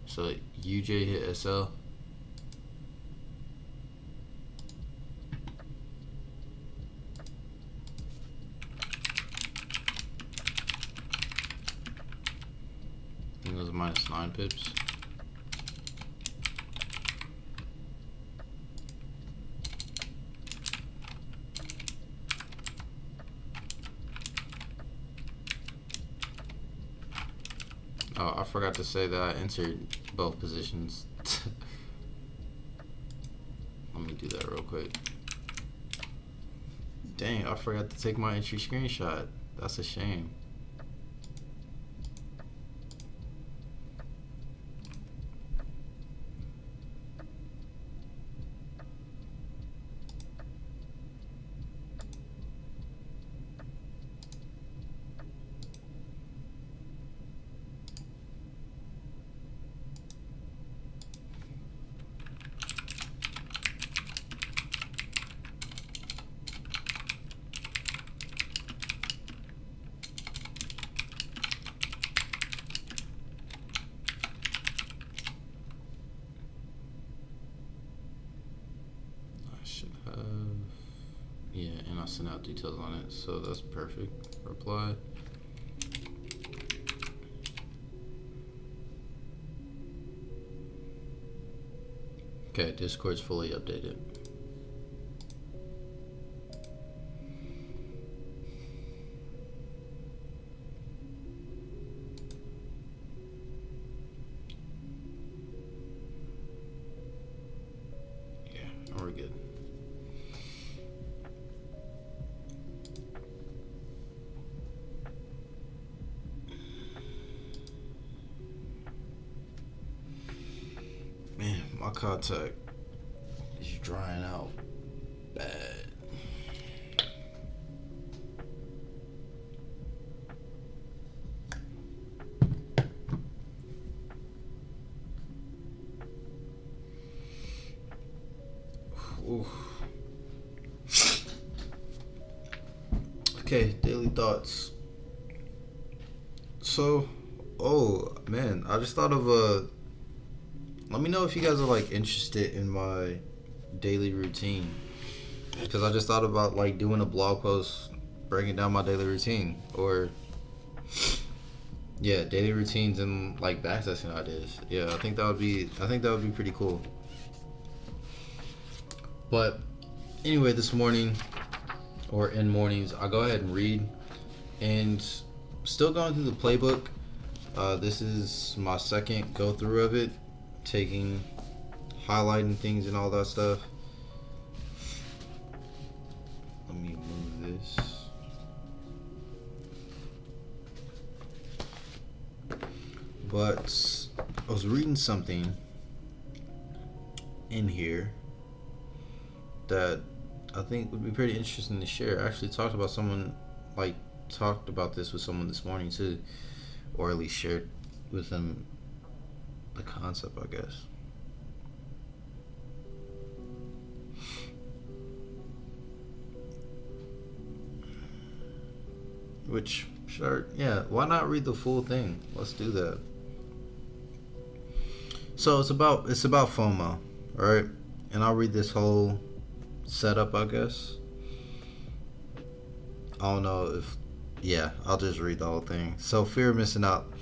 So UJ hit SL. I think it was minus 9 pips. Oh, I forgot to say that I entered both positions. Let me do that real quick. Dang, I forgot to take my entry screenshot. That's a shame. Yeah, and I sent out details on it, so that's perfect. Reply. Okay, Discord's fully updated. Yeah, we're good. Man, my contact is drying out bad. Ooh. Okay, daily thoughts. So, oh man, I just thought of a. Let me know if you guys are like interested in my daily routine, because I just thought about like doing a blog post breaking down my daily routine, or yeah, daily routines and like backtesting ideas. Yeah, I think that would be pretty cool. But anyway, this morning or in mornings, I go ahead and read, and still going through the playbook. This is my second go through of it. Highlighting things and all that stuff. Let me move this. But I was reading something in here that I think would be pretty interesting to share. I actually talked about this with someone this morning too, or at least shared with them the concept, I guess. Which, sure, yeah, why not read the full thing? Let's do that. So it's about FOMO, right? And I'll read this whole setup, I guess. I don't know if, yeah, I'll just read the whole thing. So, fear of missing out.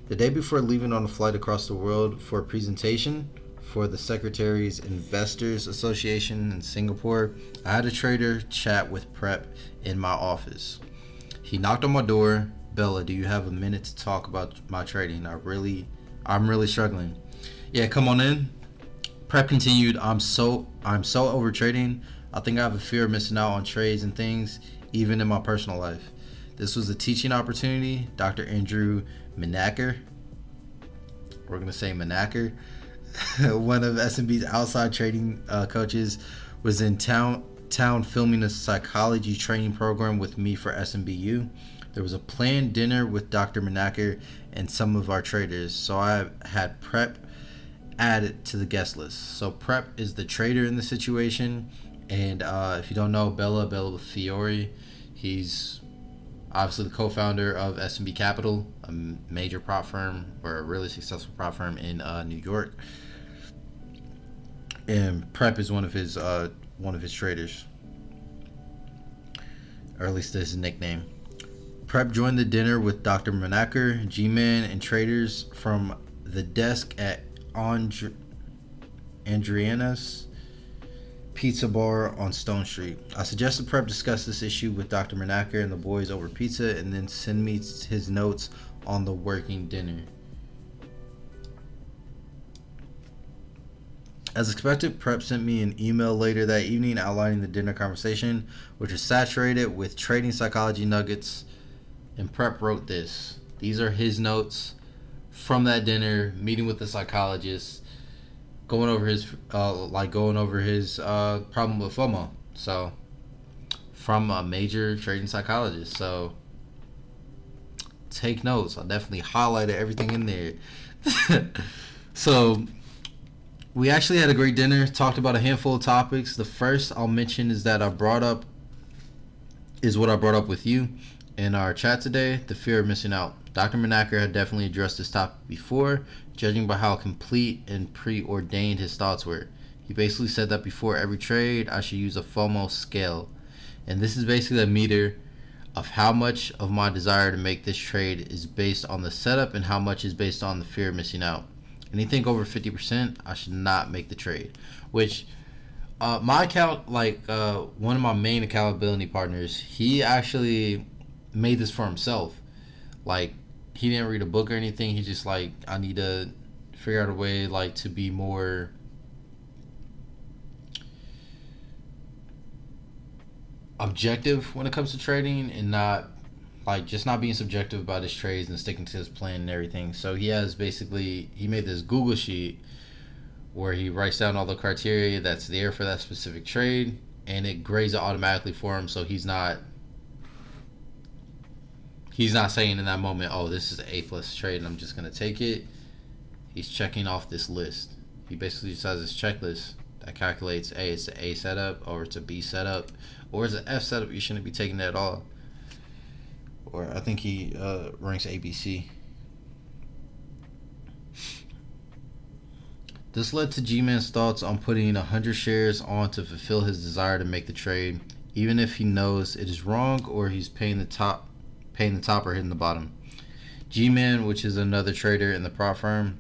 The day before leaving on a flight across the world for a presentation for the Secretary's Investors Association in Singapore, I had a trader chat with Prep in my office. He knocked on my door. Bella, do you have a minute to talk about my trading? I'm really struggling. Yeah, come on in. Prep continued. I'm so over trading. I think I have a fear of missing out on trades and things, even in my personal life. This was a teaching opportunity. Dr. Andrew Menaker, we're going to say Menaker, one of SMB's outside trading coaches, was in town filming a psychology training program with me for SMBU. There was a planned dinner with Dr. Menaker and some of our traders, so I had Prep added to the guest list. So Prep is the trader in the situation, and if you don't know Bella Fiore, he's Obviously, the co-founder of S&B Capital, a major prop firm, or a really successful prop firm in New York. And Prep is one of his traders, or at least this is his nickname. Prep joined the dinner with Dr. Menaker, G-Man, and traders from the desk at Andriana's Pizza Bar on Stone Street. I suggested Prep discuss this issue with Dr. Menaker and the boys over pizza, and then send me his notes on the working dinner. As expected, Prep sent me an email later that evening outlining the dinner conversation, which was saturated with trading psychology nuggets. And Prep wrote this. These are his notes from that dinner, meeting with the psychologist, going over his problem with FOMO. So, from a major trading psychologist. So, take notes. I definitely highlighted everything in there. So, we actually had a great dinner. Talked about a handful of topics. The first I'll mention is what I brought up with you in our chat today, the fear of missing out. Dr. Menaker had definitely addressed this topic before, judging by how complete and preordained his thoughts were. He basically said that before every trade, I should use a FOMO scale. And this is basically a meter of how much of my desire to make this trade is based on the setup and how much is based on the fear of missing out. Anything over 50%, I should not make the trade. Which, my account, one of my main accountability partners, he actually made this for himself. Like, he didn't read a book or anything. He's just like, I need to figure out a way to be more objective when it comes to trading, and not being subjective about his trades and sticking to his plan and everything. So he made this Google sheet where he writes down all the criteria that's there for that specific trade, and it grades it automatically for him. So he's not saying in that moment, oh, this is an A+ trade and I'm just going to take it. He's checking off this list. He basically just has this checklist that calculates, it's an A setup, or it's a B setup, or it's an F setup. You shouldn't be taking that at all. Or I think he ranks ABC. This led to G-Man's thoughts on putting 100 shares on to fulfill his desire to make the trade, even if he knows it is wrong or he's paying the top or hitting the bottom. G-Man, which is another trader in the prop firm,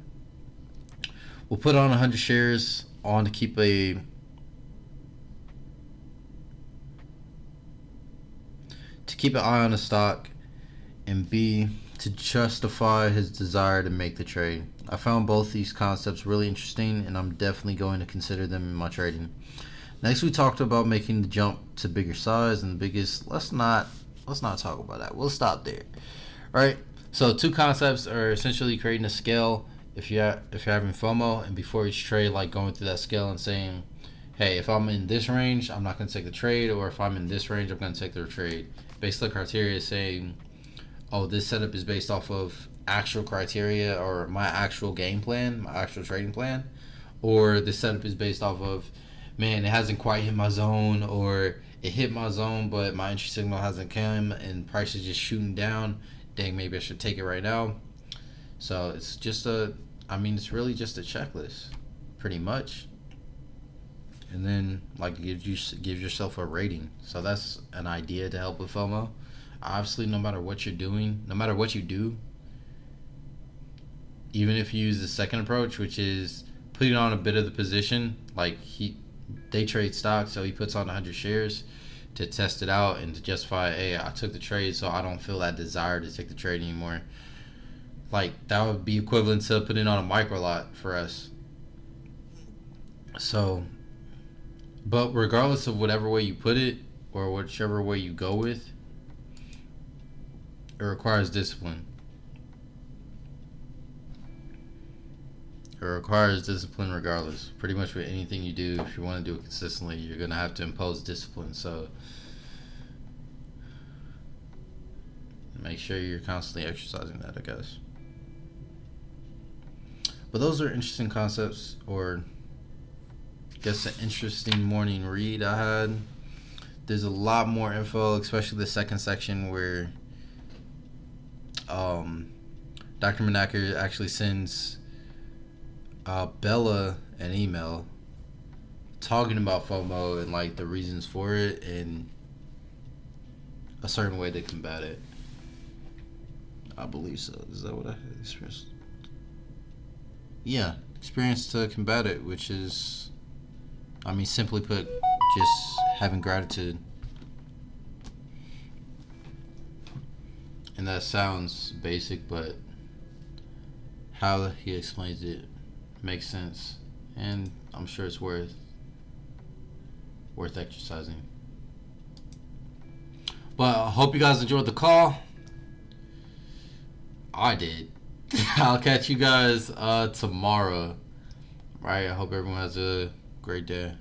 will put on 100 shares on to keep an eye on the stock, and B, to justify his desire to make the trade. I found both these concepts really interesting, and I'm definitely going to consider them in my trading. Next, we talked about making the jump to bigger size and the biggest. Let's not talk about that. We'll stop there. All right. So two concepts are essentially creating a scale if you're having FOMO, and before each trade, going through that scale and saying, hey, if I'm in this range, I'm not going to take the trade, or if I'm in this range, I'm going to take the trade. Basically, criteria is saying, oh, this setup is based off of actual criteria or my actual game plan, my actual trading plan, or this setup is based off of, man, it hasn't quite hit my zone, or it hit my zone, but my entry signal hasn't come and price is just shooting down. Dang, maybe I should take it right now. So it's just it's really just a checklist, pretty much. And then gives yourself a rating. So that's an idea to help with FOMO. Obviously, no matter what you're doing, no matter what you do, even if you use the second approach, which is putting on a bit of the position, they trade stocks, so he puts on 100 shares to test it out and to justify, hey, I took the trade, so I don't feel that desire to take the trade anymore. That would be equivalent to putting on a micro lot for us. So, but regardless of whatever way you put it, or whichever way you go with, it requires discipline. It requires discipline regardless. Pretty much with anything you do, if you want to do it consistently, you're going to have to impose discipline. So make sure you're constantly exercising that, I guess. But those are interesting concepts, or I guess an interesting morning read I had. There's a lot more info, especially the second section where Dr. Menaker actually sends Bella an email talking about FOMO and like the reasons for it and a certain way to combat it. I believe so. Is that what I experienced? Yeah, experience to combat it, which is, I mean, simply put, just having gratitude. And that sounds basic, but how he explains it makes sense, and I'm sure it's worth exercising. But I hope you guys enjoyed the call. I did. I'll catch you guys tomorrow. Right? I hope everyone has a great day.